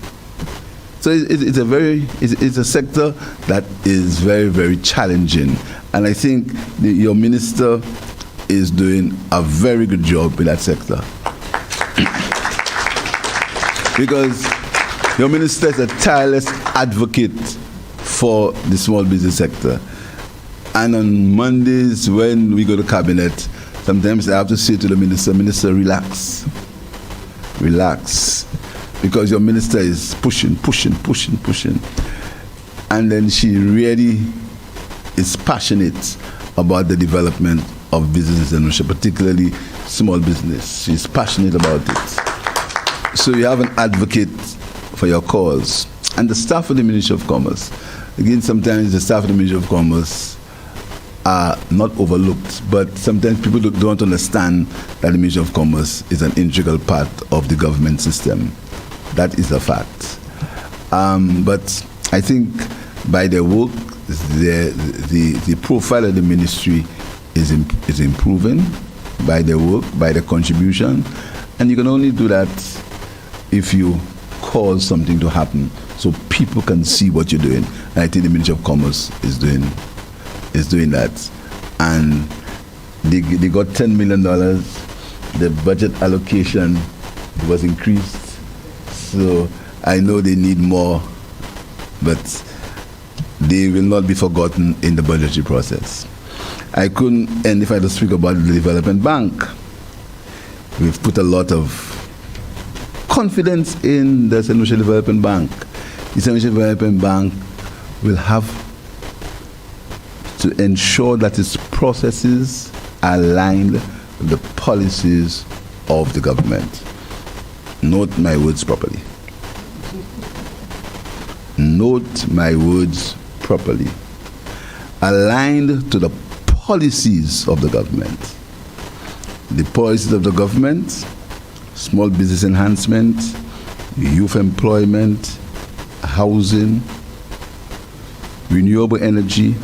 So it's a sector that is very, very challenging, and I think your minister is doing a very good job in that sector. Because your minister is a tireless advocate for the small business sector. And on Mondays when we go to cabinet, sometimes I have to say to the minister, relax. Relax. Because your minister is pushing. And then she really is passionate about the development of businesses in Lucia, particularly small business. She's passionate about it. So you have an advocate for your cause. And the staff of the Ministry of Commerce, again, sometimes the staff of the Ministry of Commerce are not overlooked, but sometimes people don't understand that the Ministry of Commerce is an integral part of the government system. That is a fact. But I think by their work, the profile of the ministry is improving by their work, by their contribution, and you can only do that if you cause something to happen so people can see what you're doing. And I think the Ministry of Commerce is doing that. And they got $10 million. The budget allocation was increased. So I know they need more, but they will not be forgotten in the budgetary process. I couldn't end if I had to speak about the Development Bank. We've put a lot of confidence in the St. Lucia Development Bank. The St. Lucia Development Bank will have to ensure that its processes are aligned with the policies of the government. Note my words properly. Note my words properly. Aligned to the policies of the government. The policies of the government: small business enhancement, youth employment, housing, renewable energy,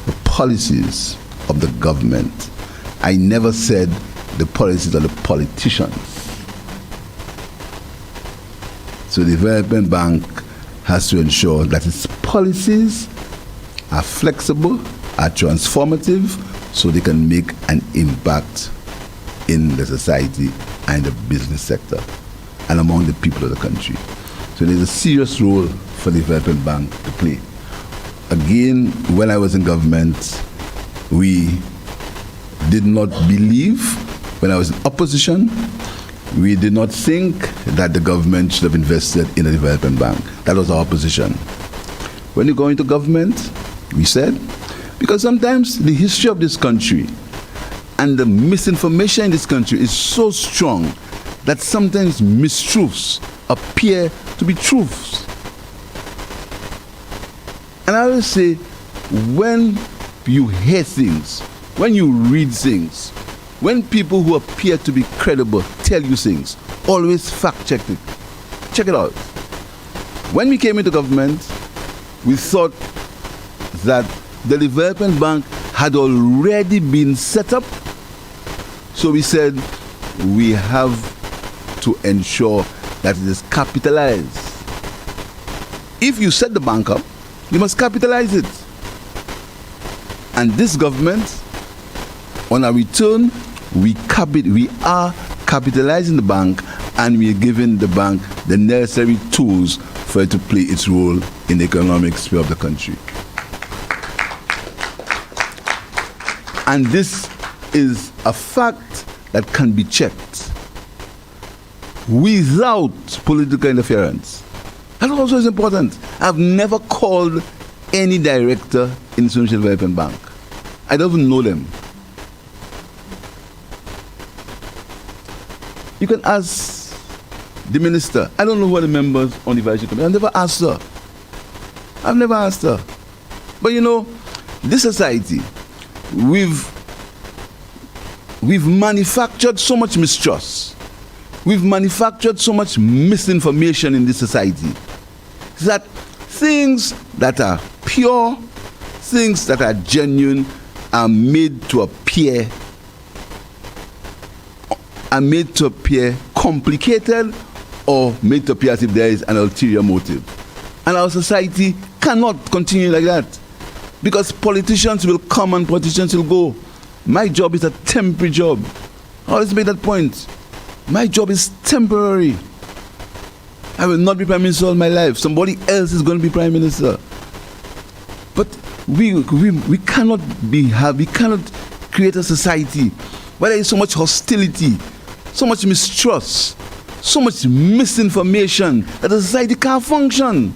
the policies of the government. I never said the policies of the politicians. So the Development Bank has to ensure that its policies are flexible, are transformative, so they can make an impact in the society and the business sector and among the people of the country. So there's a serious role for the Development Bank to play. Again, when I was in government, we did not believe, when I was in opposition, we did not think that the government should have invested in a development bank. That was our position. When you go into government, we said, because sometimes the history of this country and the misinformation in this country is so strong that sometimes mistruths appear to be truths. And I always say, when you hear things, when you read things, when people who appear to be credible tell you things, always fact check it. Check it out. When we came into government, we thought that the Development Bank had already been set up. So we said we have to ensure that it is capitalized. If you set the bank up, you must capitalize it. And this government, on our return, we are capitalizing the bank, and we are giving the bank the necessary tools for it to play its role in the economic sphere of the country. And this is a fact that can be checked without political interference. That also is important. I've never called any director in the Social Development Bank. I don't even know them. You can ask the minister. I don't know who are the members on the advisory committee. I've never asked her. But you know, this society, we've manufactured so much mistrust. We've manufactured so much misinformation in this society that things that are pure, things that are genuine are made to appear complicated or made to appear as if there is an ulterior motive. And our society cannot continue like that, because politicians will come and politicians will go. My job is a temporary job. I always make that point. My job is temporary. I will not be Prime Minister all my life. Somebody else is going to be Prime Minister. But we cannot create a society where there is so much hostility, so much mistrust, so much misinformation that the society can't function.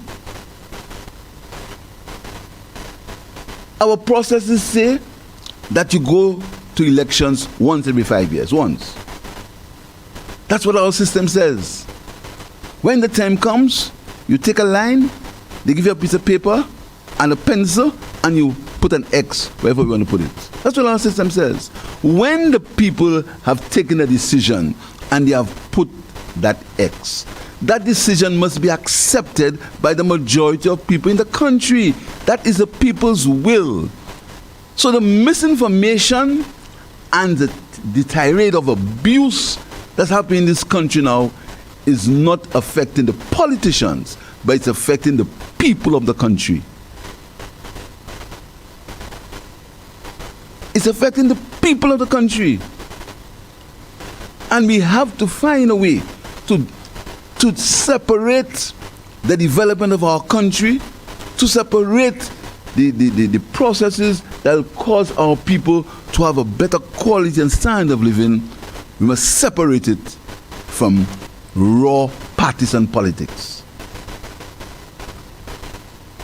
Our processes say that you go to elections once every 5 years. Once. That's what our system says. When the time comes, you take a line, they give you a piece of paper and a pencil, and you put an X wherever you want to put it. That's what our system says. When the people have taken a decision and they have put that X, that decision must be accepted by the majority of people in the country. That is the people's will. So the misinformation and the tirade of abuse that's happening in this country now is not affecting the politicians, but it's affecting the people of the country. It's affecting the people of the country. And we have to find a way to separate the development of our country, to separate the processes that will cause our people to have a better quality and standard of living. We must separate it from raw partisan politics.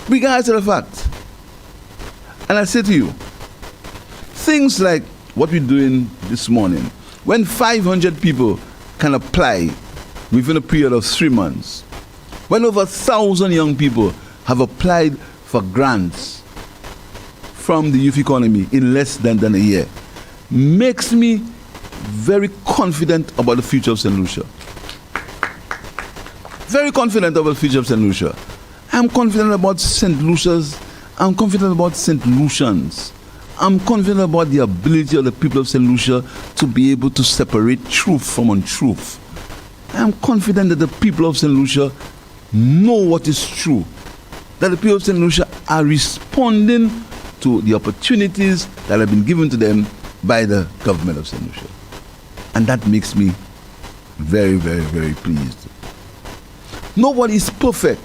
Regardless of the fact, and I say to you, things like what we're doing this morning, when 500 people can apply within a period of 3 months, when over 1,000 young people have applied for grants from the youth economy in less than a year, makes me very confident about the future of St. Lucia. Very confident about the future of St. Lucia. I'm confident about St. Lucia's. I'm confident about St. Lucians. I'm confident about the ability of the people of St. Lucia to be able to separate truth from untruth. I'm confident that the people of St. Lucia know what is true. That the people of St. Lucia are responding to the opportunities that have been given to them by the government of St. Lucia. And that makes me very, very, very pleased. Nobody is perfect.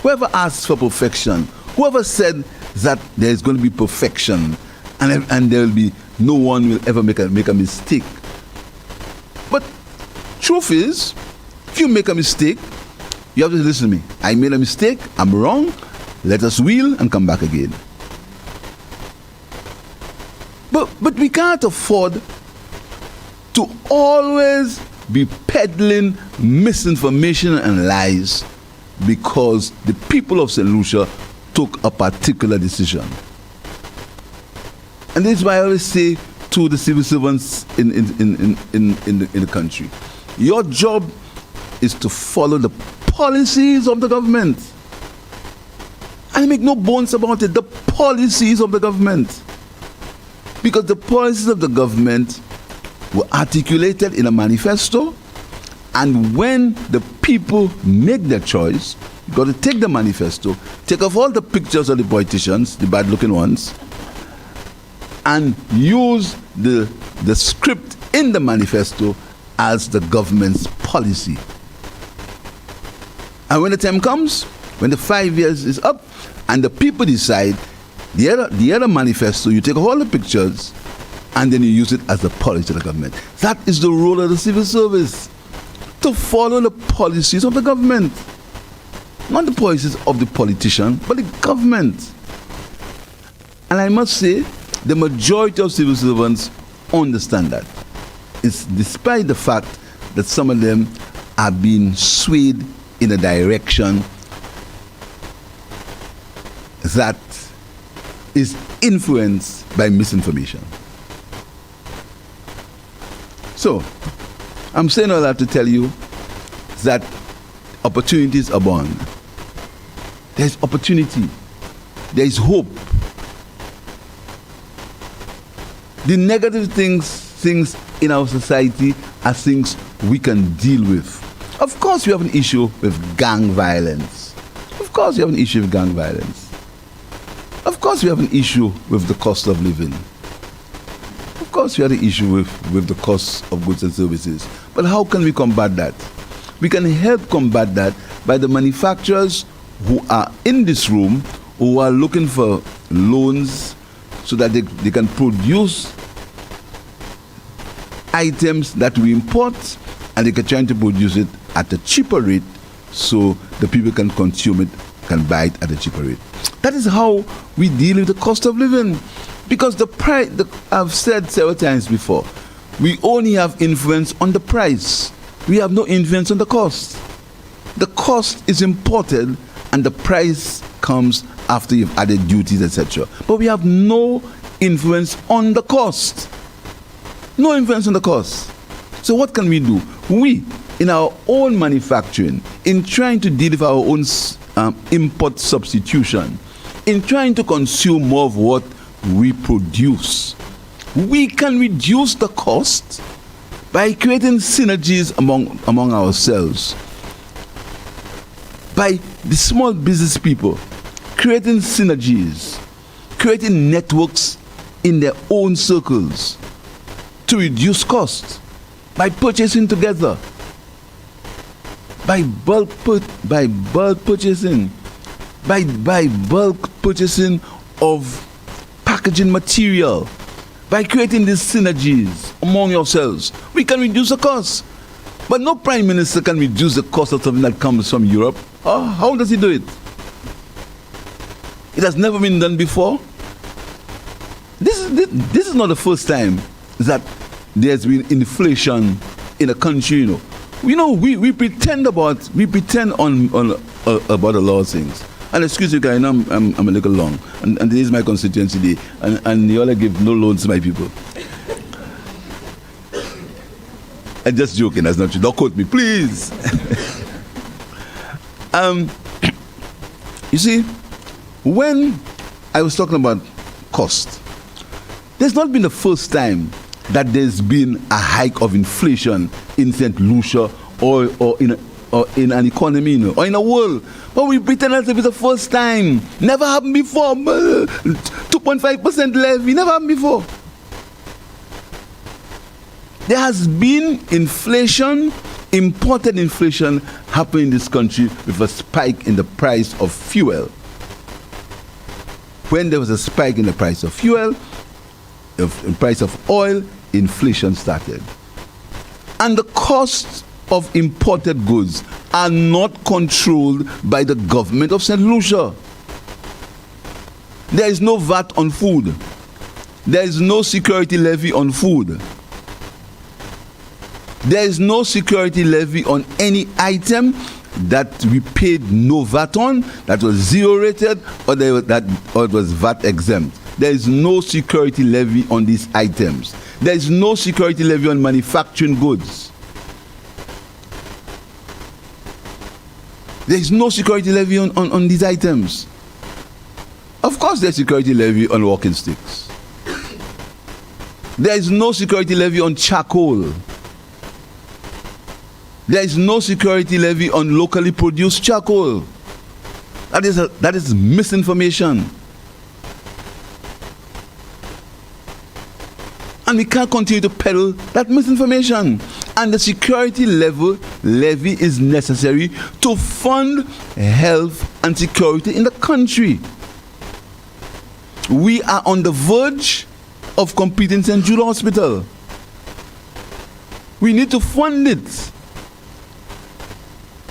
Whoever asks for perfection, whoever said that there is going to be perfection and there will be no one will ever make a mistake. But truth is, if you make a mistake, you have to listen to me. I made a mistake, I'm wrong, let us wheel and come back again. But we can't afford to always be peddling misinformation and lies because the people of St. Lucia took a particular decision. And this is why I always say to the civil servants in the country, your job is to follow the policies of the government. I make no bones about it, the policies of the government. Because the policies of the government were articulated in a manifesto, and when the people make their choice, you got to take the manifesto, take off all the pictures of the politicians, the bad looking ones, and use the script in the manifesto as the government's policy. And when the time comes, when the 5 years is up, and the people decide the other manifesto, you take all the pictures and then you use it as a policy of the government. That is the role of the civil service, to follow the policies of the government. Not the policies of the politician, but the government. And I must say, the majority of civil servants understand that. It's despite the fact that some of them are being swayed in a direction that is influenced by misinformation. So, I'm saying all that to tell you that opportunities abound. There's opportunity. There is hope. The negative things in our society are things we can deal with. Of course, we have an issue with gang violence. Of course, we have an issue with gang violence. Of course, we have an issue with the cost of living. Of course, we have an issue with the cost of goods and services. But how can we combat that? We can help combat that by the manufacturers who are in this room, who are looking for loans so that they can produce items that we import, and they can try to produce it at a cheaper rate so the people can consume it, can buy it at a cheaper rate. That is how we deal with the cost of living. Because the price, I've said several times before, we only have influence on the price. We have no influence on the cost. The cost is imported and the price comes after you've added duties, etc. But we have no influence on the cost. No influence on the cost. So what can we do? We, in our own manufacturing, in trying to deal with our own import substitution, in trying to consume more of what we produce, we can reduce the cost by creating synergies among ourselves. By the small business people creating synergies, creating networks in their own circles to reduce costs, by purchasing together, by bulk purchasing, by bulk purchasing of packaging material, by creating these synergies among yourselves, we can reduce the cost. But no prime minister can reduce the cost of something that comes from Europe. How does he do it? It has never been done before. This is not the first time that there's been inflation in a country. We pretend about a lot of things. And excuse me, guys, I'm a little long, and this is my constituency day, and you all give no loans to my people. I'm just joking, that's not true. Don't quote me, please. You see, when I was talking about cost, there's not been the first time that there's been a hike of inflation in St. Lucia or in an economy, or in a world. But we pretend as if it's the first time. Never happened before. 2.5% levy, never happened before. There has been inflation, imported inflation happening in this country with a spike in the price of fuel. When there was a spike in the price of fuel, the price of oil, inflation started. And the cost of imported goods are not controlled by the government of St. Lucia. There is no VAT on food. There is no security levy on food. There is no security levy on any item that we paid no VAT on, that was zero rated, or it was VAT exempt. There is no security levy on these items. There is no security levy on manufacturing goods. There is no security levy on these items. Of course, there's security levy on walking sticks. There is no security levy on charcoal. There is no security levy on locally produced charcoal. That is misinformation. And we can't continue to peddle that misinformation. And the security levy is necessary to fund health and security in the country. We are on the verge of completing St. Jude Hospital. We need to fund it.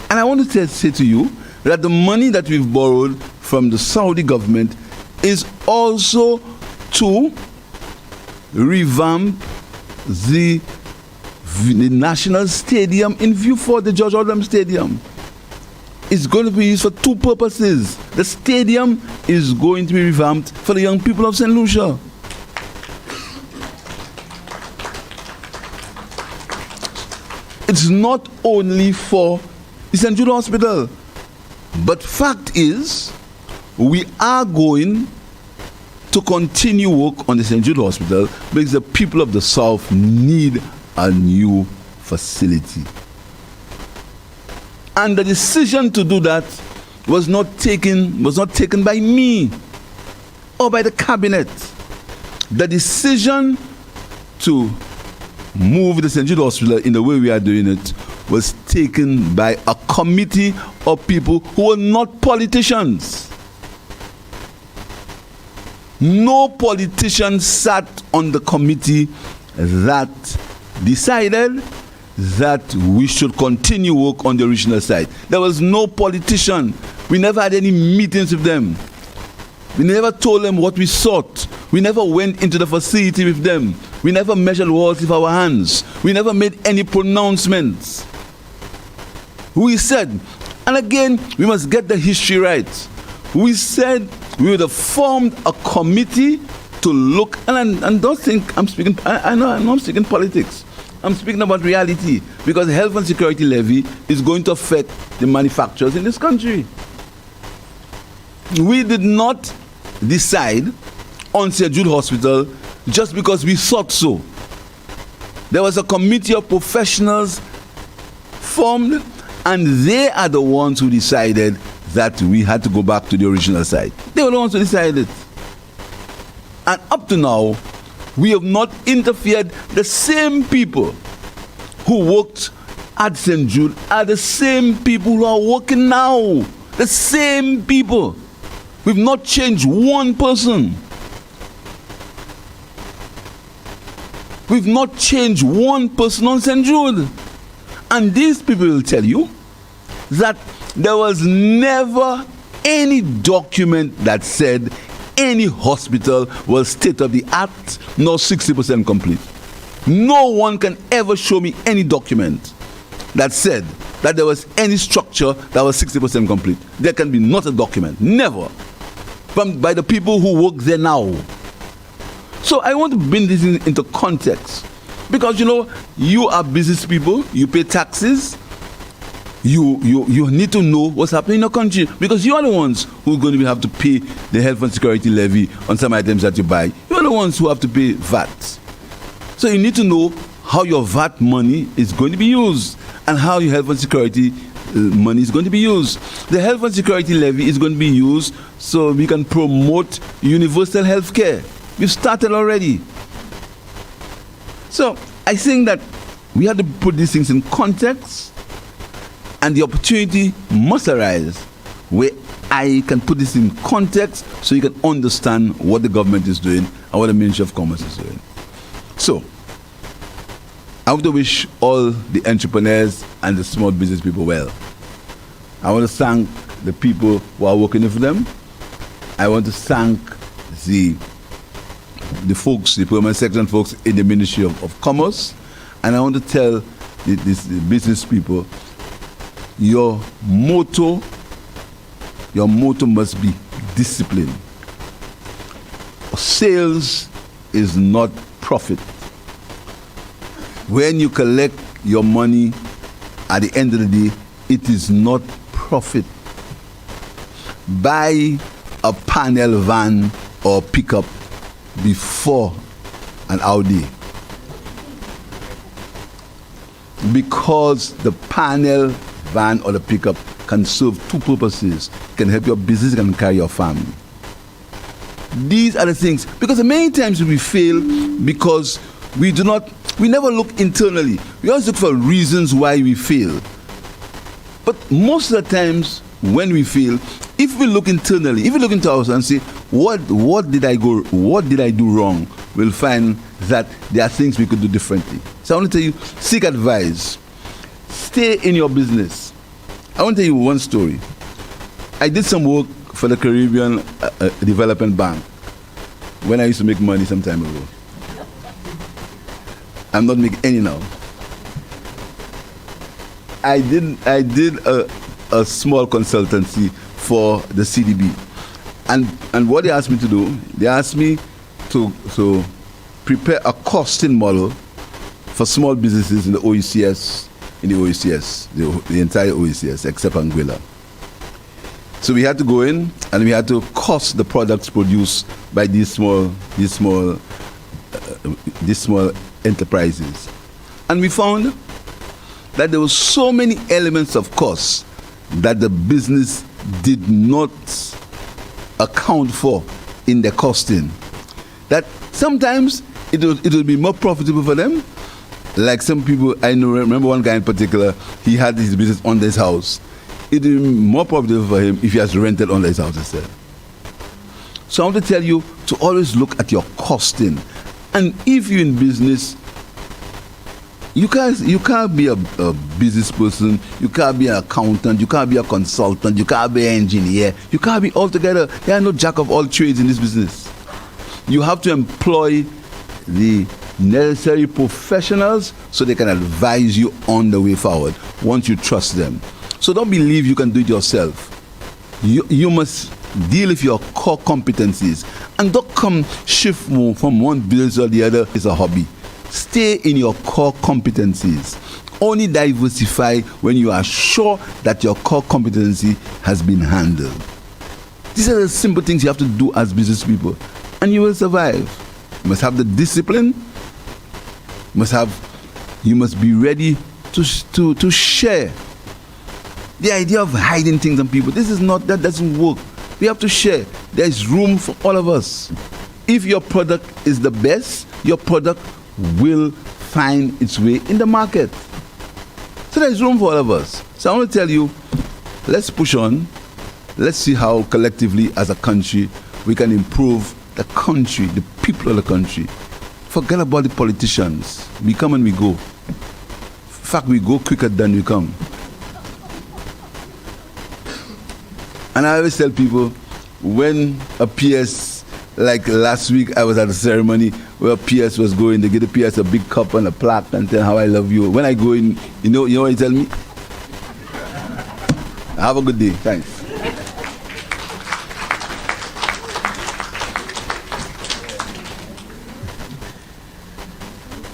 And I want to say to you that the money that we've borrowed from the Saudi government is also to revamp the National Stadium in Viewfort, the George Odom Stadium. It's going to be used for two purposes. The stadium is going to be revamped for the young people of St. Lucia. It's not only for the St. Jude Hospital, but fact is, we are going to continue work on the St. Jude Hospital because the people of the South need a new facility. And the decision to do that was not taken by me or by the cabinet. The decision to move the St. Jude Hospital in the way we are doing it was taken by a committee of people who were not politicians. No politician sat on the committee that decided that we should continue work on the original site. There was no politician. We never had any meetings with them. We never told them what we sought. We never went into the facility with them. We never measured walls with our hands. We never made any pronouncements. We said, and again, we must get the history right. We said we would have formed a committee to look, and don't think I'm speaking, I know I'm not speaking politics. I'm speaking about reality, because the health and security levy is going to affect the manufacturers in this country. We did not decide on St. Jude Hospital just because we thought so. There was a committee of professionals formed, and they are the ones who decided that we had to go back to the original site. They were the ones who decided. And up to now, we have not interfered. The same people who worked at St. Jude are the same people who are working now. The same people. We've not changed one person. We've not changed one person on St. Jude. And these people will tell you that there was never any document that said any hospital was state of the art nor 60% complete. No one can ever show me any document that said that there was any structure that was 60% complete. There can be not a document, never, by the people who work there now. So I want to bring this into context, because you are business people, you pay taxes. You need to know what's happening in your country, because you are the ones who are going to have to pay the health and security levy on some items that you buy. You are the ones who have to pay VAT. So you need to know how your VAT money is going to be used and how your health and security money is going to be used. The health and security levy is going to be used so we can promote universal health care. We've started already. So I think that we have to put these things in context. And the opportunity must arise where I can put this in context so you can understand what the government is doing and what the Ministry of Commerce is doing. So, I want to wish all the entrepreneurs and the small business people well. I want to thank the people who are working with them. I want to thank the folks, the permanent section folks in the Ministry of Commerce. And I want to tell the business people, your motto must be discipline. Sales is not profit. When you collect your money at the end of the day, it is not profit. Buy a panel van or pickup before an Audi, because the panel van or the pickup can serve two purposes. It can help your business, it can carry your family. These are the things, because many times we fail because we never look internally. We always look for reasons why we fail. But most of the times when we fail, if we look internally, if we look into ourselves and say, what did I do wrong? we'll find that there are things we could do differently. So I want to tell you, seek advice. Stay in your business. I want to tell you one story. I did some work for the Caribbean Development Bank when I used to make money some time ago. I'm not making any now. I did a small consultancy for the CDB. And what they asked me to do, they asked me to prepare a costing model for small businesses in the OECS, the entire OECS, except Anguilla. So we had to go in and we had to cost the products produced by these small enterprises. And we found that there were so many elements of cost that the business did not account for in the costing. That sometimes it will be more profitable for them. Like some people, I know, remember one guy in particular, he had his business under his house. It will be more profitable for him if he has rented under his house instead. So I want to tell you to always look at your costing. And if you're in business, you can't be a business person, you can't be an accountant, you can't be a consultant, you can't be an engineer, you can't be altogether. There are no jack of all trades in this business. You have to employ the necessary professionals so they can advise you on the way forward once you trust them. So don't believe you can do it yourself. You must deal with your core competencies and don't come shift from one business or the other. It's a hobby. Stay in your core competencies. Only diversify when you are sure that your core competency has been handled. These are the simple things you have to do as business people, and you will survive. You must have the discipline. You must be ready to share. The idea of hiding things on people, that doesn't work. We have to share. There is room for all of us. If your product is the best, your product will find its way in the market. So there is room for all of us. So I want to tell you, let's push on. Let's see how collectively as a country we can improve the country, the people of the country. Forget about the politicians. We come and we go. In fact, we go quicker than we come. And I always tell people, when a PS, like last week I was at a ceremony where PS was going, they give the PS a big cup and a plaque and tell how I love you. When I go in, you know what you tell me? Have a good day. Thanks.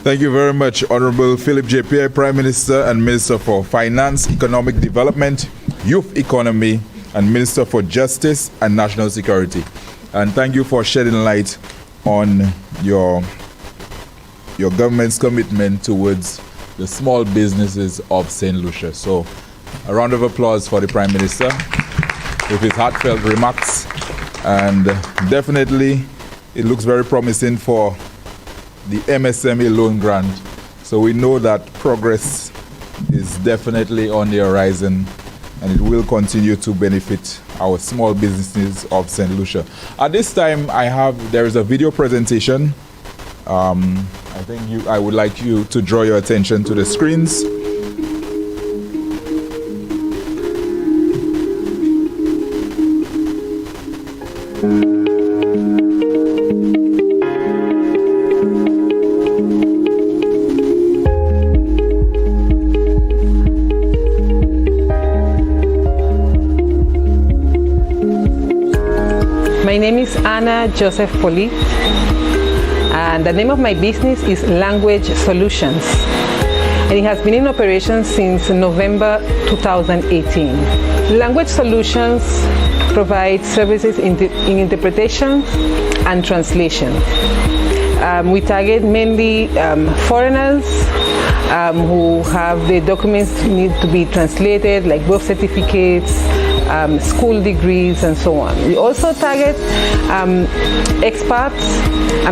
Thank you very much, Honorable Philip J. Pierre, Prime Minister and Minister for Finance, Economic Development, Youth Economy, and Minister for Justice and National Security. And thank you for shedding light on your government's commitment towards the small businesses of St. Lucia. So a round of applause for the Prime Minister with his heartfelt remarks. And definitely it looks very promising for the MSME loan grant. So we know that progress is definitely on the horizon, and it will continue to benefit our small businesses of St. Lucia. At this time, there is a video presentation. I would like you to draw your attention to the screens. My name is Anna Joseph Polit, and the name of my business is Language Solutions, and it has been in operation since November 2018. Language Solutions provides services in interpretation and translation. We target mainly foreigners who have their documents need to be translated, like birth certificates, school degrees, and so on. We also target expats,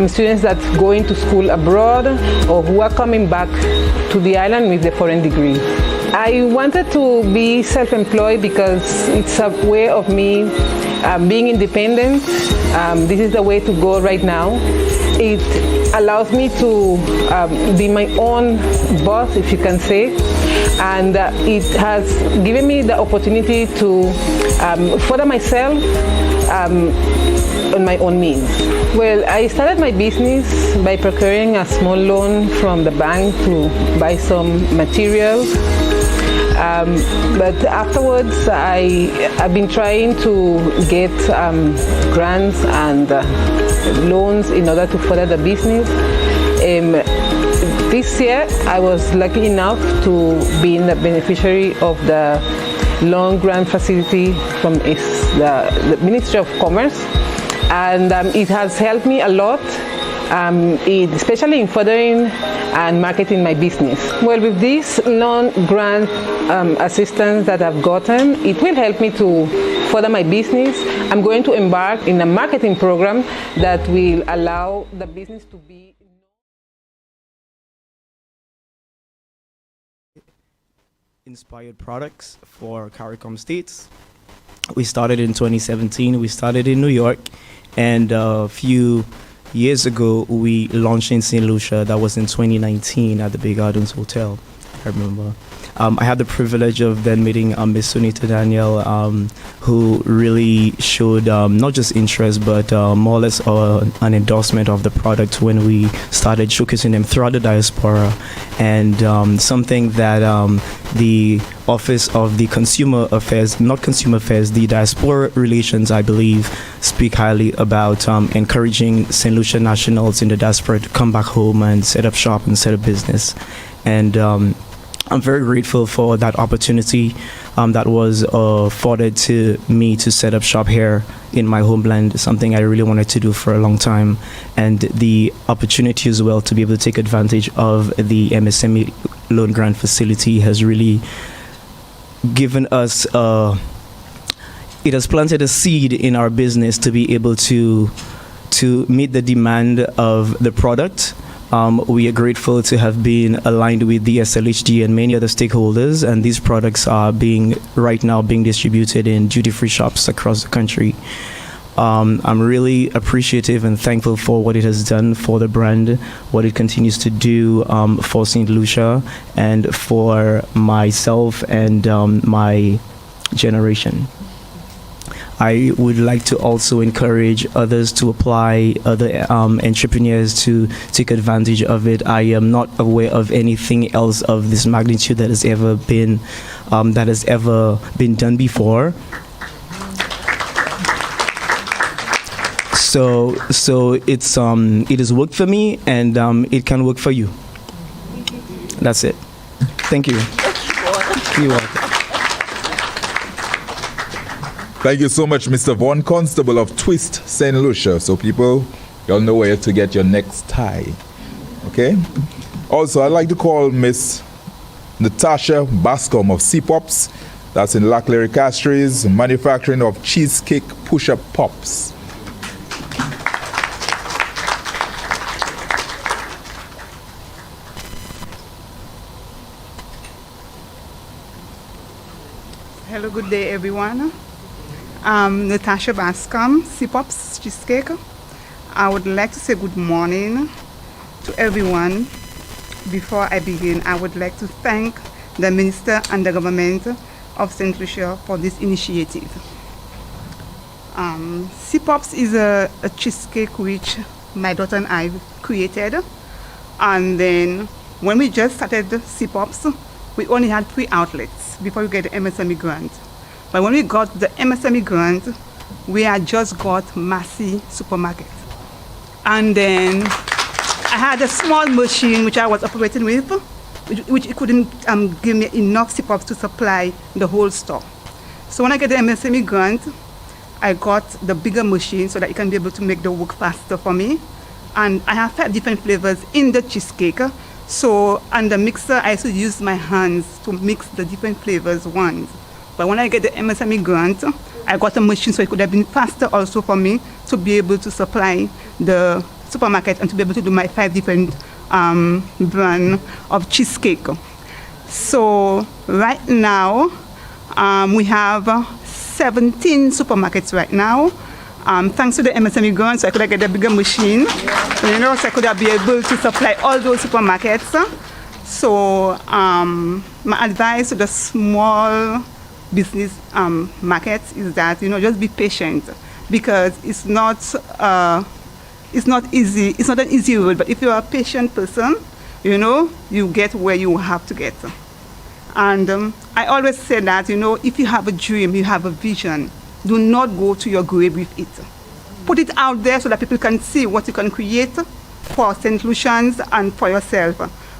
students that go into school abroad or who are coming back to the island with a foreign degree. I wanted to be self-employed because it's a way of me being independent. This is the way to go right now. it allows me to be my own boss, if you can say, and it has given me the opportunity to further myself on my own means. Well, I started my business by procuring a small loan from the bank to buy some materials. But afterwards, I've been trying to get grants and loans in order to further the business. This year, I was lucky enough to be the beneficiary of the Loan-Grant Facility from the Ministry of Commerce, and it has helped me a lot, especially in furthering and marketing my business. Well, with this loan-grant assistance that I've gotten, it will help me to further my business. I'm going to embark in a marketing program that will allow the business to be inspired products for CARICOM states. We started in 2017. We started in New York, and a few years ago we launched in St. Lucia. That was in 2019 at the Bay Gardens Hotel, I remember. I had the privilege of then meeting Ms. Sunita Daniel, who really showed not just interest, but more or less an endorsement of the product when we started showcasing them throughout the diaspora. And something that the Office of the Consumer Affairs, not Consumer Affairs, the Diaspora Relations, I believe, speak highly about encouraging St. Lucia nationals in the diaspora to come back home and set up shop and set up business. And I'm very grateful for that opportunity that was afforded to me to set up shop here in my homeland, something I really wanted to do for a long time, and the opportunity as well to be able to take advantage of the MSME Loan-Grant Facility has really given us, it has planted a seed in our business to be able to meet the demand of the product. We are grateful to have been aligned with the SLHD and many other stakeholders, and these products are right now being distributed in duty-free shops across the country. I'm really appreciative and thankful for what it has done for the brand, what it continues to do for St. Lucia and for myself and my generation. I would like to also encourage others to apply, other entrepreneurs to take advantage of it. I am not aware of anything else of this magnitude that has ever been done before. So it has worked for me, and it can work for you. That's it. Thank you. You're welcome. Thank you so much, Mr. Vaughn Constable of Twist, St. Lucia. So people, you'll know where to get your next tie. Okay? Also, I'd like to call Miss Natasha Bascom of C-Pops. That's in Lac Leary Castries, manufacturing of cheesecake push-up pops. Hello, good day, everyone. Natasha Bascom, C-Pops Cheesecake. I would like to say good morning to everyone. Before I begin, I would like to thank the Minister and the government of St. Lucia for this initiative. C-Pops is a cheesecake which my daughter and I created. And then when we just started C-Pops, we only had 3 outlets before we get the MSME grant. But when we got the MSME grant, we had just got Massey Supermarket. And then I had a small machine which I was operating with, which it couldn't give me enough C-Pops to supply the whole store. So when I get the MSME grant, I got the bigger machine so that it can be able to make the work faster for me. And I have 5 different flavors in the cheesecake. So on the mixer, I used to use my hands to mix the different flavors once. But when I get the MSME grant, I got a machine so it could have been faster also for me to be able to supply the supermarket and to be able to do my 5 different brand of cheesecake. So right now, we have 17 supermarkets right now. thanks to the MSME grant, so I could get a bigger machine. You know, so I could be able to supply all those supermarkets. So my advice to the small business markets is that, you know, just be patient, because it's not easy. It's not an easy road, but if you're a patient person, you know, you get where you have to get. And I always say that, you know, if you have a dream, you have a vision, do not go to your grave with it. Put it out there so that people can see what you can create for St. Lucians and for yourself.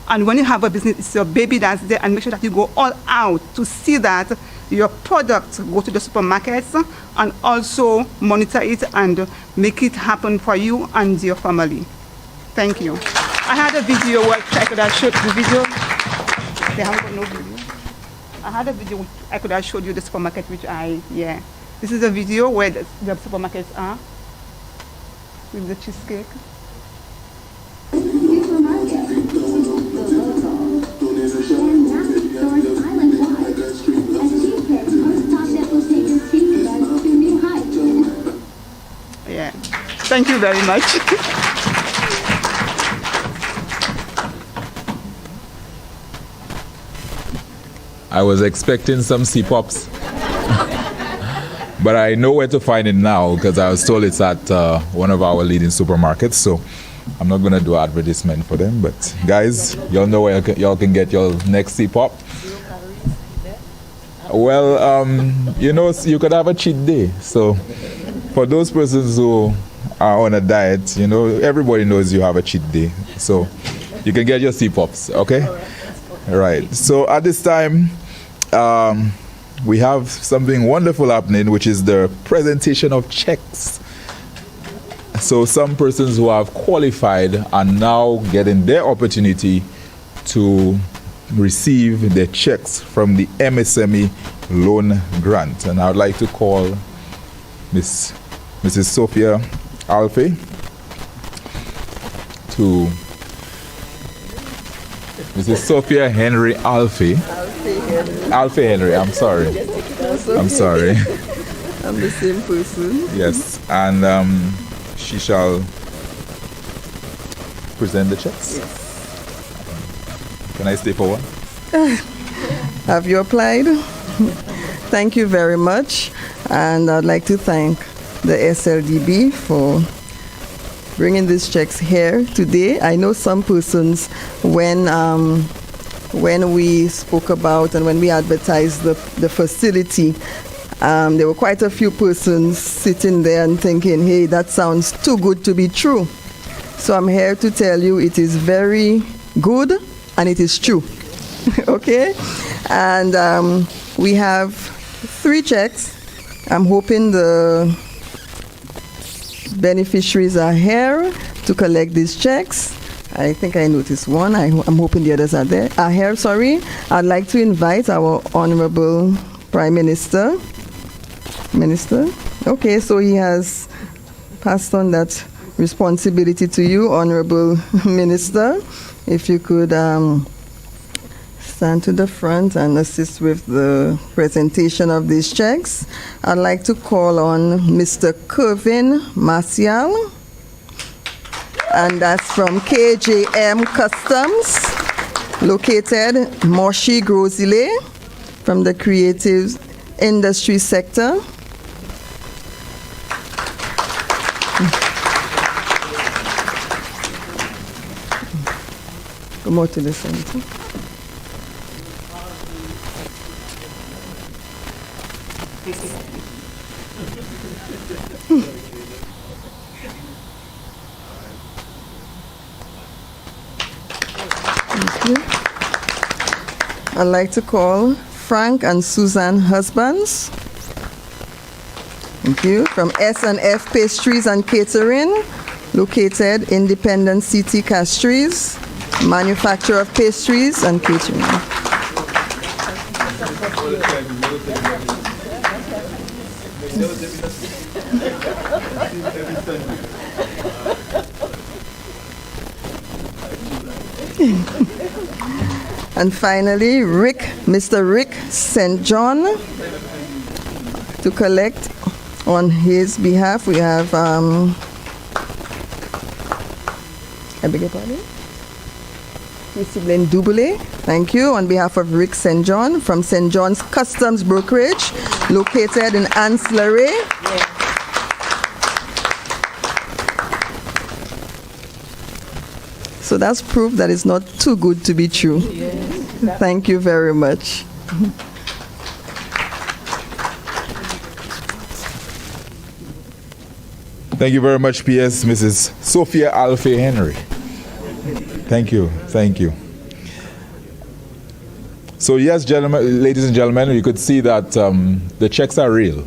And when you have a business, it's your baby that's there, and make sure that you go all out to see that your products go to the supermarkets, and also monitor it and make it happen for you and your family. Thank you. I had a video where I could have showed the video. They haven't got no video. I had a video which I could have showed you the supermarket, which this is a video where the supermarkets are with the cheesecake. Yeah. Thank you very much. I was expecting some C-Pops. But I know where to find it now, because I was told it's at one of our leading supermarkets. So I'm not going to do advertisement for them. But guys, y'all know where y'all can get your next C-Pop. Well, you know, you could have a cheat day. So for those persons who are on a diet, you know, everybody knows you have a cheat day. So you can get your C-Pops, okay? All right. So at this time, we have something wonderful happening, which is the presentation of checks. So some persons who have qualified are now getting their opportunity to receive their checks from the MSME loan grant. And I would like to call Mrs. Sophia Alfie to Mrs. Sophia Henry Alfie. Alfie Henry, I'm sorry. I'm sorry. I'm the same person. Yes, and she shall present the checks. Yes. Can I stay for one? Have you applied? Thank you very much. And I'd like to thank the SLDB for bringing these checks here today. I know some persons, when we spoke about and when we advertised the facility, there were quite a few persons sitting there and thinking, hey, that sounds too good to be true. So I'm here to tell you it is very good and it is true. Okay? And we have 3 checks. I'm hoping the beneficiaries are here to collect these checks. I think I noticed one. I'm hoping the others are here. Sorry. I'd like to invite our Honorable Prime Minister. Okay, so he has passed on that responsibility to you, Honorable Minister. If you could stand to the front and assist with the presentation of these checks. I'd like to call on Mr. Kevin Martial, and that's from KJM Customs, located Moshi Grosile, from the creative industry sector. Go more to the center. Thank you. I'd like to call Frank and Suzanne Husbands. Thank you. From S&F Pastries and Catering, located Independent City Castries, manufacturer of pastries and catering. And finally, Mr. Rick St. John, to collect On his behalf, we have, I beg your pardon? Siblin Dubule, thank you. On behalf of Rick St. John from St. John's Customs Brokerage, located in Ancillary. So that's proof that it's not too good to be true. Thank you very much. Thank you very much, PS, Mrs. Sophia Alfie Henry. Thank you, thank you. So yes, gentlemen, ladies and gentlemen, you could see that the checks are real.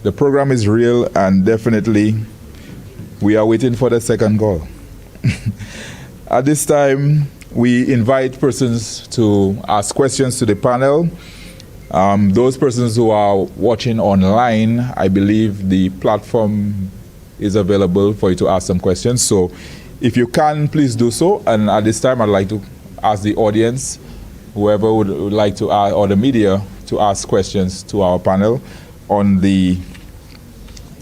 The program is real, and definitely we are waiting for the second call. At this time, we invite persons to ask questions to the panel. Those persons who are watching online, I believe the platform is available for you to ask some questions. So if you can, please do so. And at this time, I'd like to ask the audience, whoever would like to ask, or the media, to ask questions to our panel on the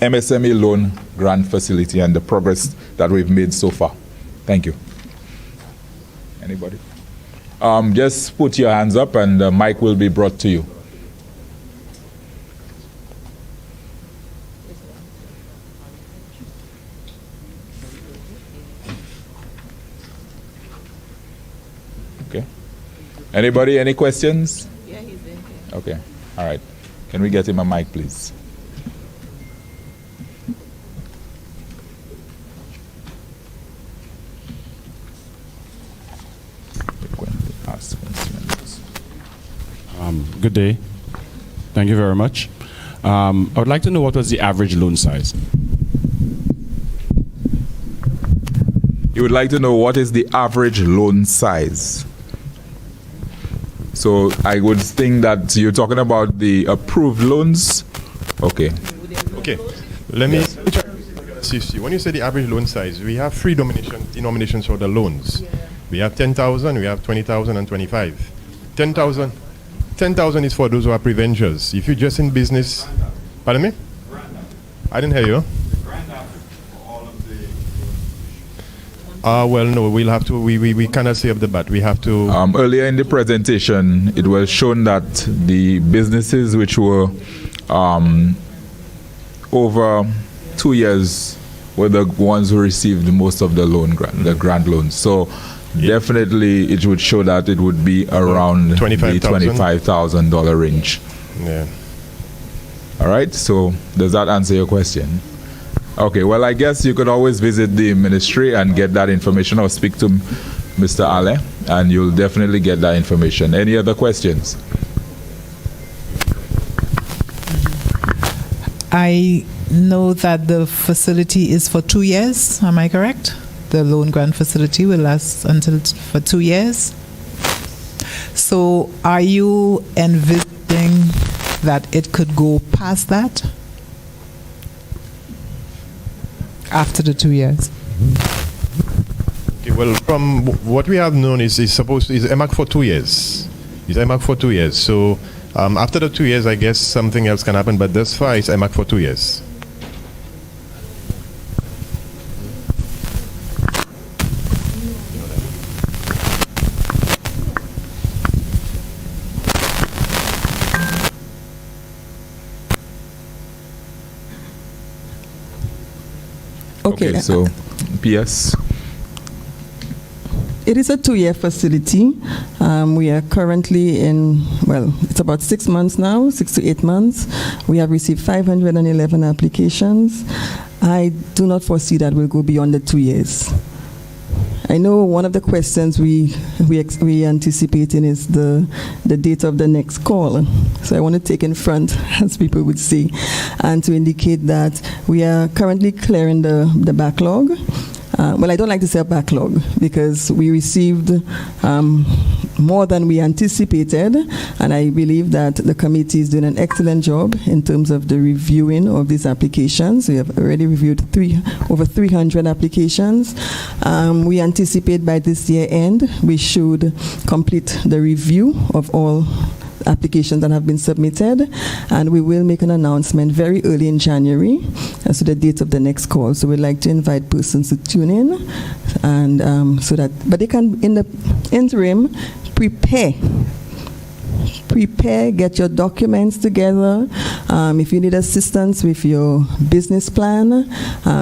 MSME Loan-Grant Facility and the progress that we've made so far. Thank you. Anybody? Just put your hands up and the mic will be brought to you. Okay. Anybody, any questions? Yeah, he's in here. Okay. All right. Can we get him a mic, please? Good day. Thank you very much. I would like to know what was the average loan size? You would like to know what is the average loan size? So I would think that you're talking about the approved loans. Okay. Okay. Let me see. When you say the average loan size, we have three denominations for the loans. We have 10,000, we have 20,000, and 25. 10,000 is for those who are pre-ventures. If you're just in business, pardon me? I didn't hear you. Well, no, we'll have to, we cannot say off the bat. We have to. Earlier in the presentation, it was shown that the businesses which were over 2 years were the ones who received the most of the grant loans. So definitely it would show that it would be around the $25,000 range. Yeah. All right, so does that answer your question? Okay, well, I guess you could always visit the ministry and get that information, or speak to Mr. Ale, and you'll definitely get that information. Any other questions? I know that the facility is for 2 years, am I correct? The loan grant facility will last for 2 years. So are you envisaging that it could go past that after the 2 years? Okay, well, from what we have known is EMAC for 2 years. It's EMAC for 2 years. So after the 2 years, I guess something else can happen. But thus far, it's EMAC for 2 years. Okay, so PS? It is a 2-year facility. We are currently in, well, it's about 6 months now, 6 to 8 months. We have received 511 applications. I do not foresee that we'll go beyond the 2 years. I know one of the questions we anticipating is the date of the next call. So I want to take in front, as people would say, and to indicate that we are currently clearing the backlog. Well, I don't like to say a backlog because we received more than we anticipated, and I believe that the committee is doing an excellent job in terms of the reviewing of these applications. We have already reviewed over 300 applications. We anticipate by this year end we should complete the review of all applications that have been submitted, and we will make an announcement very early in January as to the date of the next call. So we'd like to invite persons to tune in, and but they can, in the interim, prepare, get your documents together. If you need assistance with your business plan,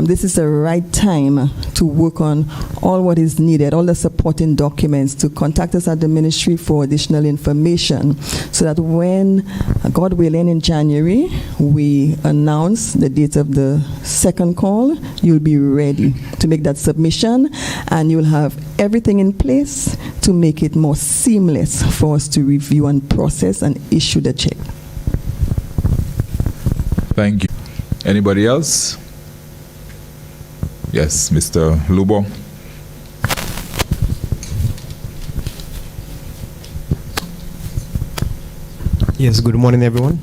this is the right time to work on all what is needed, all the supporting documents, to contact us at the ministry for additional information, so that when, God willing, in January, we announce the date of the second call, you'll be ready to make that submission, and you'll have everything in place to make it more seamless for us to review and process and issue the check. Thank you. Anybody else? Yes, Mr. Lubo. Yes, good morning, everyone.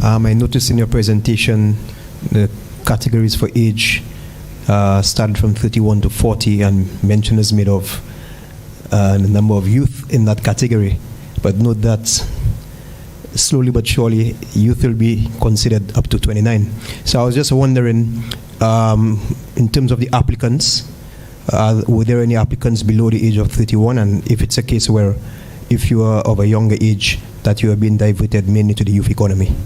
I noticed in your presentation the categories for age started from 31 to 40, and mention is made of the number of youth in that category. But note that slowly but surely, youth will be considered up to 29. So I was just wondering, in terms of the applicants, were there any applicants below the age of 31? And if it's a case where, if you are of a younger age, that you have been diverted mainly to the youth economy?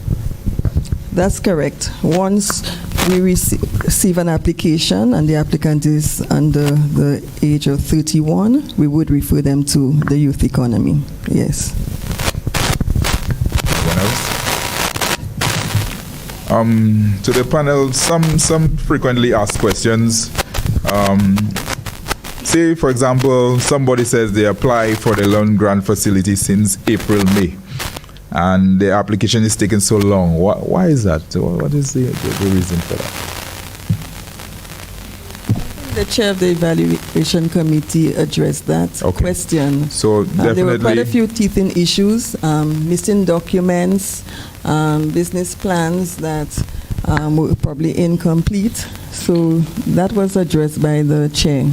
That's correct. Once we receive an application and the applicant is under the age of 31, we would refer them to the youth economy. Yes. To the panel, some frequently asked questions. Say, for example, somebody says they apply for the loan grant facility since April, May, and the application is taking so long. Why is that? What is the reason for that? The chair of the evaluation committee addressed that question. So definitely, there were quite a few teething issues, missing documents, business plans that were probably incomplete. So that was addressed by the chair.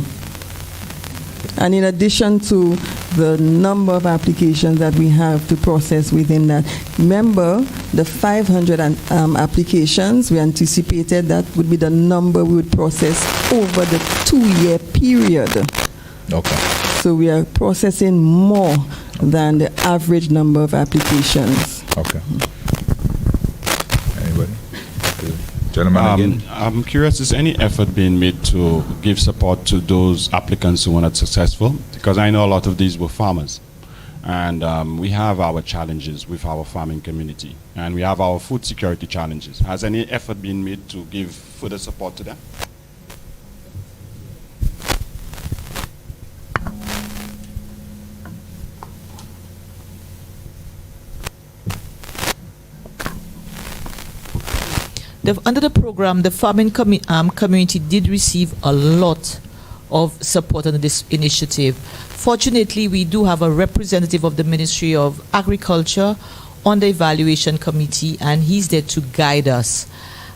And in addition to the number of applications that we have to process within that, remember the 500 applications, we anticipated that would be the number we would process over the 2-year period. Okay. So we are processing more than the average number of applications. Okay. Anybody? Gentlemen, again. I'm curious, is any effort being made to give support to those applicants who were not successful? Because I know a lot of these were farmers. And we have our challenges with our farming community. And we have our food security challenges. Has any effort been made to give further support to them? Under the program, the farming community did receive a lot of support under this initiative. Fortunately, we do have a representative of the Ministry of Agriculture on the evaluation committee, and he's there to guide us.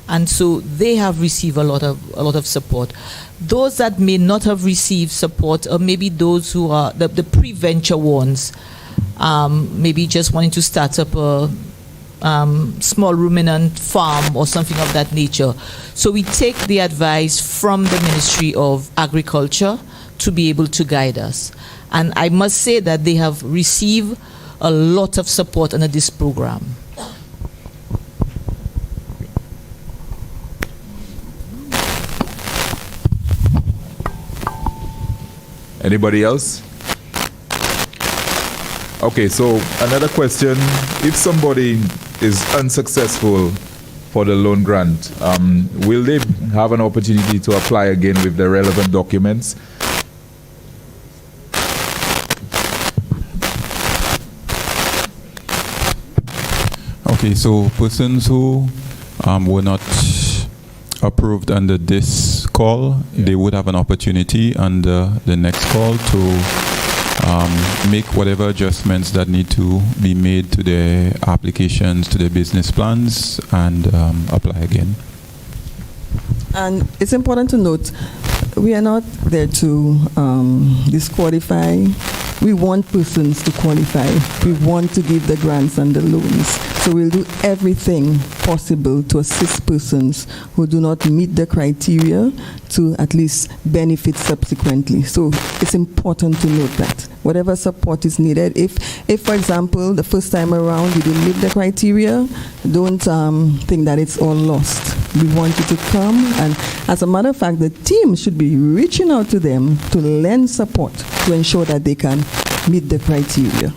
And so they have received a lot of support. Those that may not have received support, or maybe those who are the pre-venture ones, maybe just wanting to start up a small ruminant farm or something of that nature. So we take the advice from the Ministry of Agriculture to be able to guide us. And I must say that they have received a lot of support under this program. Anybody else? Okay, so another question. If somebody is unsuccessful for the loan grant, will they have an opportunity to apply again with the relevant documents? Okay, so persons who were not approved under this call, they would have an opportunity under the next call to make whatever adjustments that need to be made to their applications, to their business plans, and apply again. And it's important to note, we are not there to disqualify we want persons to qualify. We want to give the grants and the loans. So we'll do everything possible to assist persons who do not meet the criteria to at least benefit subsequently. So it's important to note that whatever support is needed, if for example, the first time around you didn't meet the criteria, don't think that it's all lost. We want you to come, and as a matter of fact, the team should be reaching out to them to lend support to ensure that they can meet the criteria.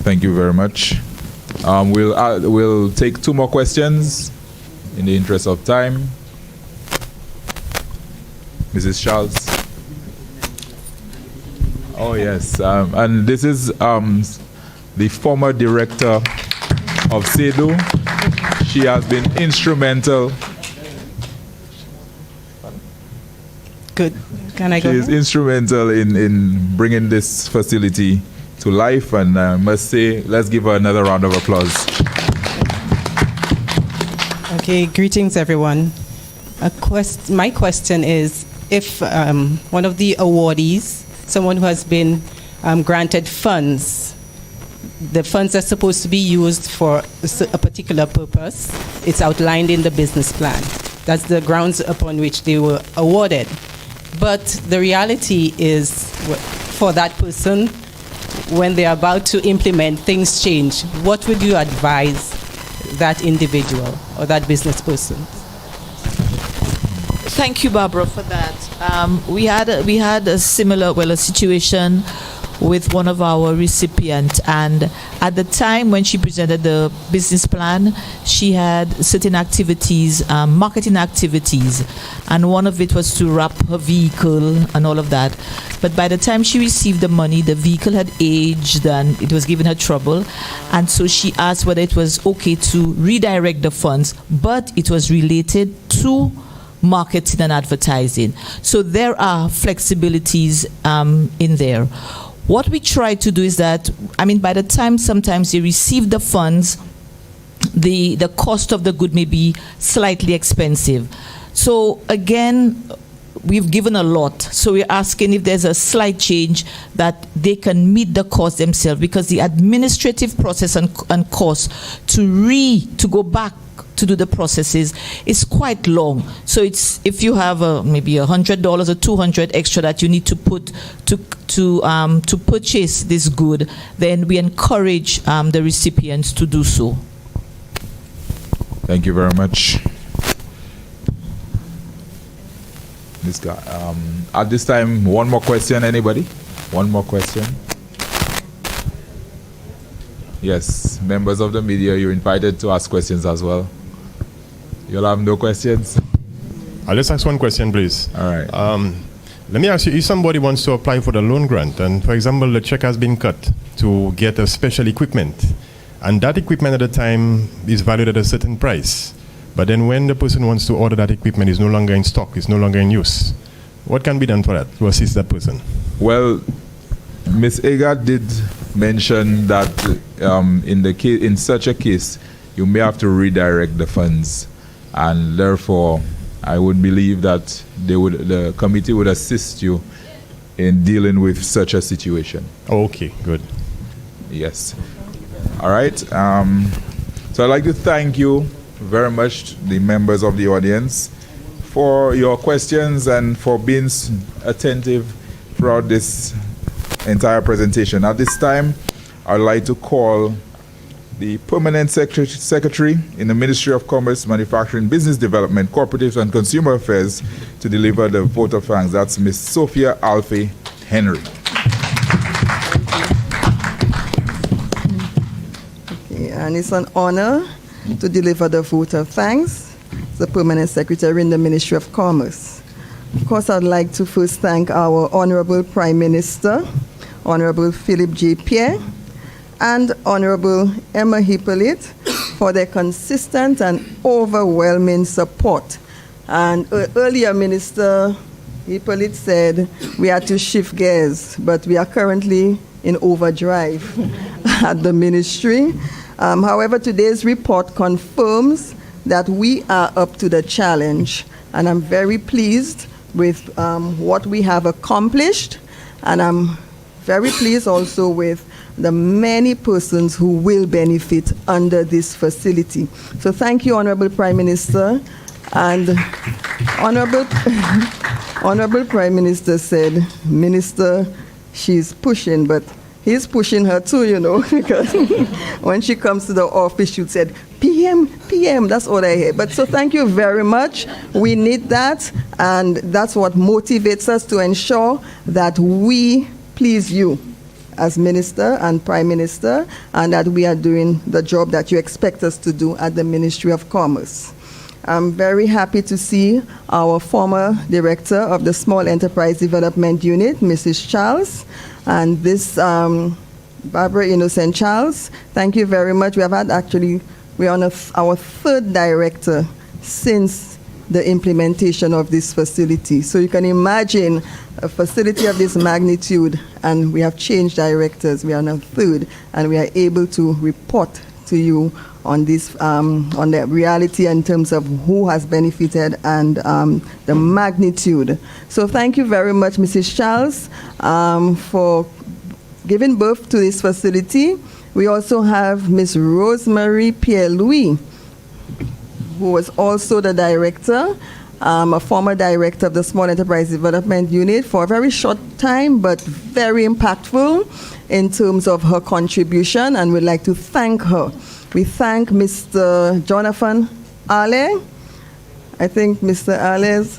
Thank you very much. We'll take 2 more questions in the interest of time. Mrs. Charles. Oh yes, and this is the former director of SEDU. She has been instrumental. Good. Can I go? She is instrumental in bringing this facility to life, and I must say, let's give her another round of applause. Okay, greetings everyone. My question is, if one of the awardees, someone who has been granted funds, the funds are supposed to be used for a particular purpose, it's outlined in the business plan. That's the grounds upon which they were awarded. But the reality is, for that person, when they're about to implement, things change. What would you advise that individual or that business person? Thank you, Barbara, for that. We had a similar, a situation with one of our recipients, and at the time when she presented the business plan, she had certain activities, marketing activities, and one of it was to wrap her vehicle and all of that. But by the time she received the money, the vehicle had aged and it was giving her trouble, and so she asked whether it was okay to redirect the funds, but it was related to marketing and advertising. So there are flexibilities in there. What we try to do is that, by the time sometimes they receive the funds, the cost of the good may be slightly expensive. So again, we've given a lot. So we're asking if there's a slight change that they can meet the cost themselves, because the administrative process and cost to go back to do the processes is quite long. So it's, if you have maybe $100 or $200 extra that you need to put to purchase this good, then we encourage the recipients to do so. Thank you very much. This guy. At this time, one more question. Anybody? One more question. Yes, members of the media, you're invited to ask questions as well. You'll have no questions? I'll just ask one question, please. All right. Let me ask you, if somebody wants to apply for the loan grant, and for example, the check has been cut to get a special equipment, and that equipment at the time is valued at a certain price, but then when the person wants to order that equipment, it's no longer in stock, it's no longer in use. What can be done for that, to assist that person? Well, Ms. Agar did mention that in such a case, you may have to redirect the funds, and therefore, I would believe that the committee would assist you in dealing with such a situation. Okay, good. Yes. All right. So I'd like to thank you very much, the members of the audience, for your questions and for being attentive throughout this entire presentation. At this time, I'd like to call the Permanent Secretary in the Ministry of Commerce, Manufacturing, Business Development, Cooperatives and Consumer Affairs to deliver the vote of thanks. That's Ms. Sophia Alfie Henry. Okay, and it's an honor to deliver the vote of thanks, the Permanent Secretary in the Ministry of Commerce. Of course, I'd like to first thank our Honorable Prime Minister, Honorable Philip J. Pierre, and Honorable Emma Hippolyte for their consistent and overwhelming support. And earlier, Minister Hippolyte said we had to shift gears, but we are currently in overdrive at the ministry. However, today's report confirms that we are up to the challenge, and I'm very pleased with what we have accomplished, and I'm very pleased also with the many persons who will benefit under this facility. So thank you, Honorable Prime Minister. And Honorable Prime Minister said, Minister, she's pushing, but he's pushing her too, you know, because when she comes to the office, she said, PM, PM, that's all I hear. But so thank you very much. We need that, and that's what motivates us to ensure that we please you as Minister and Prime Minister, and that we are doing the job that you expect us to do at the Ministry of Commerce. I'm very happy to see our former Director of the Small Enterprise Development Unit, Mrs. Charles, and this Barbara Innocent Charles. Thank you very much. We have had we're on our third director since the implementation of this facility. So you can imagine a facility of this magnitude, and we have changed directors. We are now third, and we are able to report to you on this, on the reality in terms of who has benefited and the magnitude. So thank you very much, Mrs. Charles, for giving birth to this facility. We also have Ms. Rosemary Pierre-Louis, who was also the director, a former director of the Small Enterprise Development Unit for a very short time, but very impactful in terms of her contribution, and we'd like to thank her. We thank Mr. Jonathan Ale. I think Mr. Ale's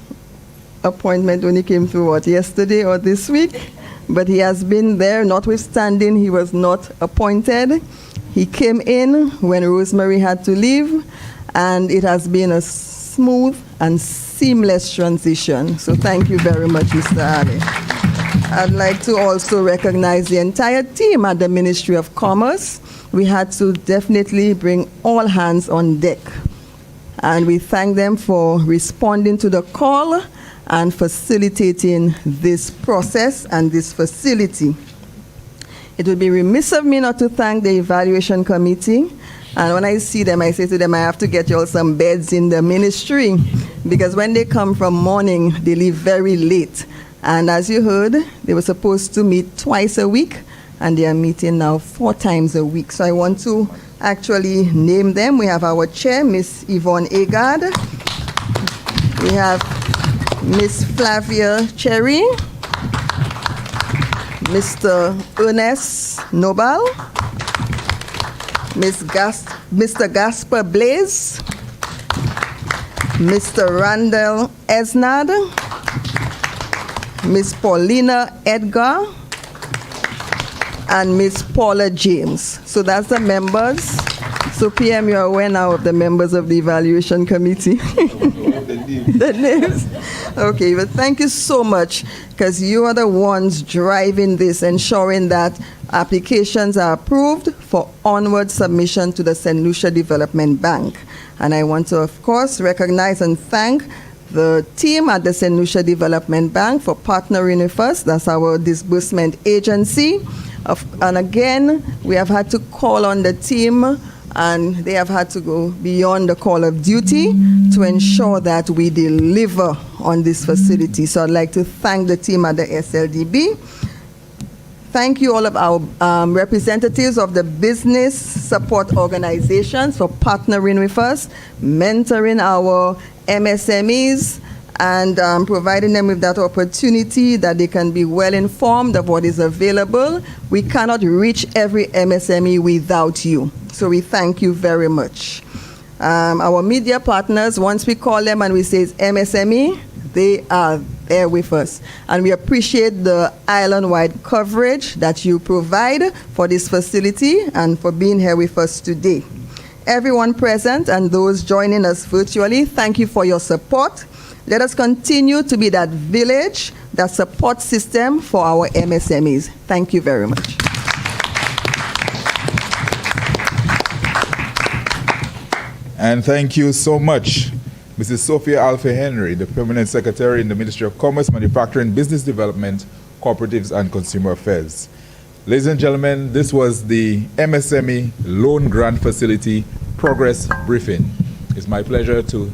appointment only came through, yesterday or this week? But he has been there, notwithstanding he was not appointed. He came in when Rosemary had to leave, and it has been a smooth and seamless transition. So thank you very much, Mr. Ali. I'd like to also recognize the entire team at the Ministry of Commerce. We had to definitely bring all hands on deck, and we thank them for responding to the call and facilitating this process and this facility. It would be remiss of me not to thank the evaluation committee. And when I see them, I say to them, I have to get you all some beds in the ministry, because when they come from morning, they leave very late. And as you heard, they were supposed to meet twice a week, and they are meeting now 4 times a week. So I want to actually name them. We have our chair, Miss Yvonne Agard. We have Miss Flavia Cherry, Mr. Ernest Nobel, Mr. Gaspar Blaze, Mr. Randall Esnad, Miss Paulina Edgar, and Miss Paula James. So that's the members. So PM, you're aware now of the members of the evaluation committee. The names. Okay, but thank you so much, because you are the ones driving this, ensuring that applications are approved for onward submission to the St. Lucia Development Bank. And I want to, of course, recognize and thank the team at the St. Lucia Development Bank for partnering with us. That's our disbursement agency. And again, we have had to call on the team, and they have had to go beyond the call of duty to ensure that we deliver on this facility. So I'd like to thank the team at the SLDB. Thank you all of our representatives of the business support organizations for partnering with us, mentoring our MSMEs, and providing them with that opportunity that they can be well informed of what is available. We cannot reach every MSME without you. So we thank you very much. Our media partners, once we call them and we say it's MSME, they are there with us. And we appreciate the island-wide coverage that you provide for this facility and for being here with us today. Everyone present and those joining us virtually, thank you for your support. Let us continue to be that village, that support system for our MSMEs. Thank you very much. And thank you so much, Mrs. Sophia Alpha Henry, the Permanent Secretary in the Ministry of Commerce, Manufacturing, Business Development, Cooperatives and Consumer Affairs. Ladies and gentlemen, this was the MSME Loan-Grant Facility Progress Briefing. It's my pleasure to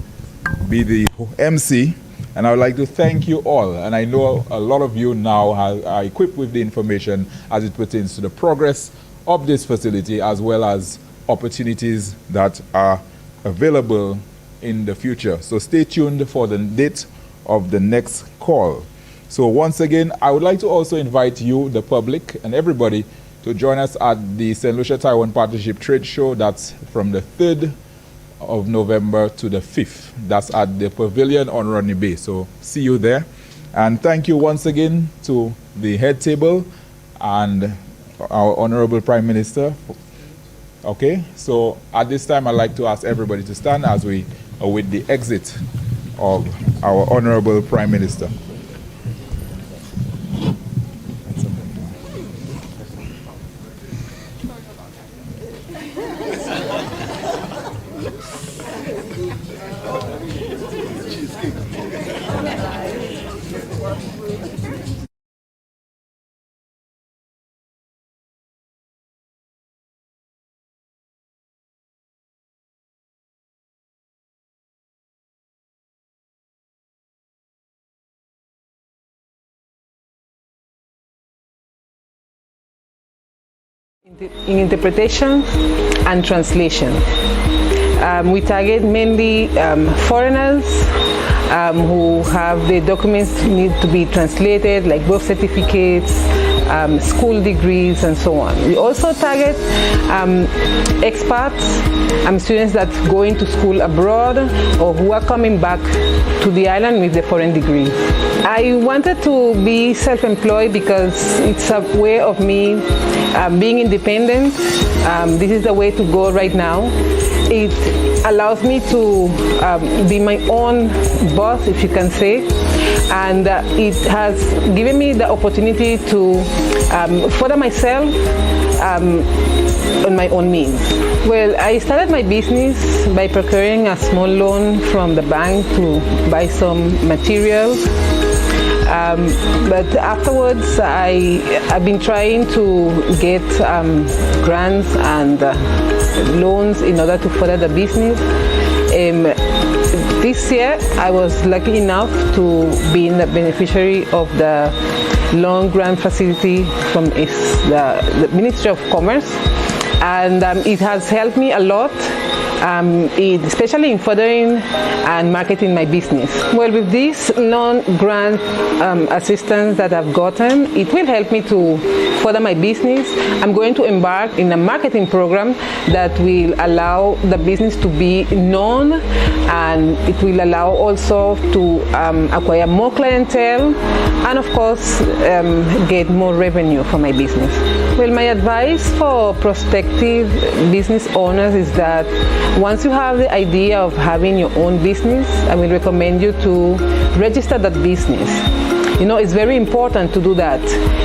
be the MC And I would like to thank you all. And I know a lot of you now are equipped with the information as it pertains to the progress of this facility, as well as opportunities that are available in the future. So stay tuned for the date of the next call. So once again, I would like to also invite you, the public, and everybody to join us at the St. Lucia Taiwan Partnership Trade Show. That's from the 3rd of November to the 5th. That's at the Pavilion on Rodney Bay. So see you there. And thank you once again to the head table and our Honorable Prime Minister. Okay, so at this time, I'd like to ask everybody to stand as we await the exit of our Honorable Prime Minister. In interpretation and translation. We target mainly foreigners who have the documents need to be translated, like birth certificates, school degrees, and so on. We also target expats, students that going to school abroad or who are coming back to the island with the foreign degree. I wanted to be self-employed because it's a way of me being independent. This is the way to go right now. It allows me to be my own boss, if you can say, and it has given me the opportunity to further myself on my own means. Well, I started my business by procuring a small loan from the bank to buy some materials. But afterwards, I've been trying to get grants and loans in order to further the business. This year, I was lucky enough to be the beneficiary of the Loan-Grant Facility from the Ministry of Commerce, and it has helped me a lot. Especially in furthering and marketing my business. Well, with this loan-grant assistance that I've gotten, it will help me to further my business. I'm going to embark in a marketing program that will allow the business to be known, and it will allow also to acquire more clientele and, of course, get more revenue for my business. Well, my advice for prospective business owners is that once you have the idea of having your own business, I will recommend you to register that business. You know, it's very important to do that.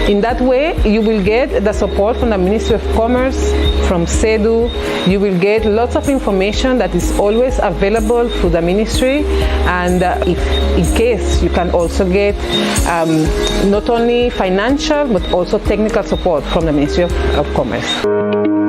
In that way, you will get the support from the Ministry of Commerce, from CEDU. You will get lots of information that is always available through the ministry. And if in case, you can also get not only financial, but also technical support from the Ministry of Commerce.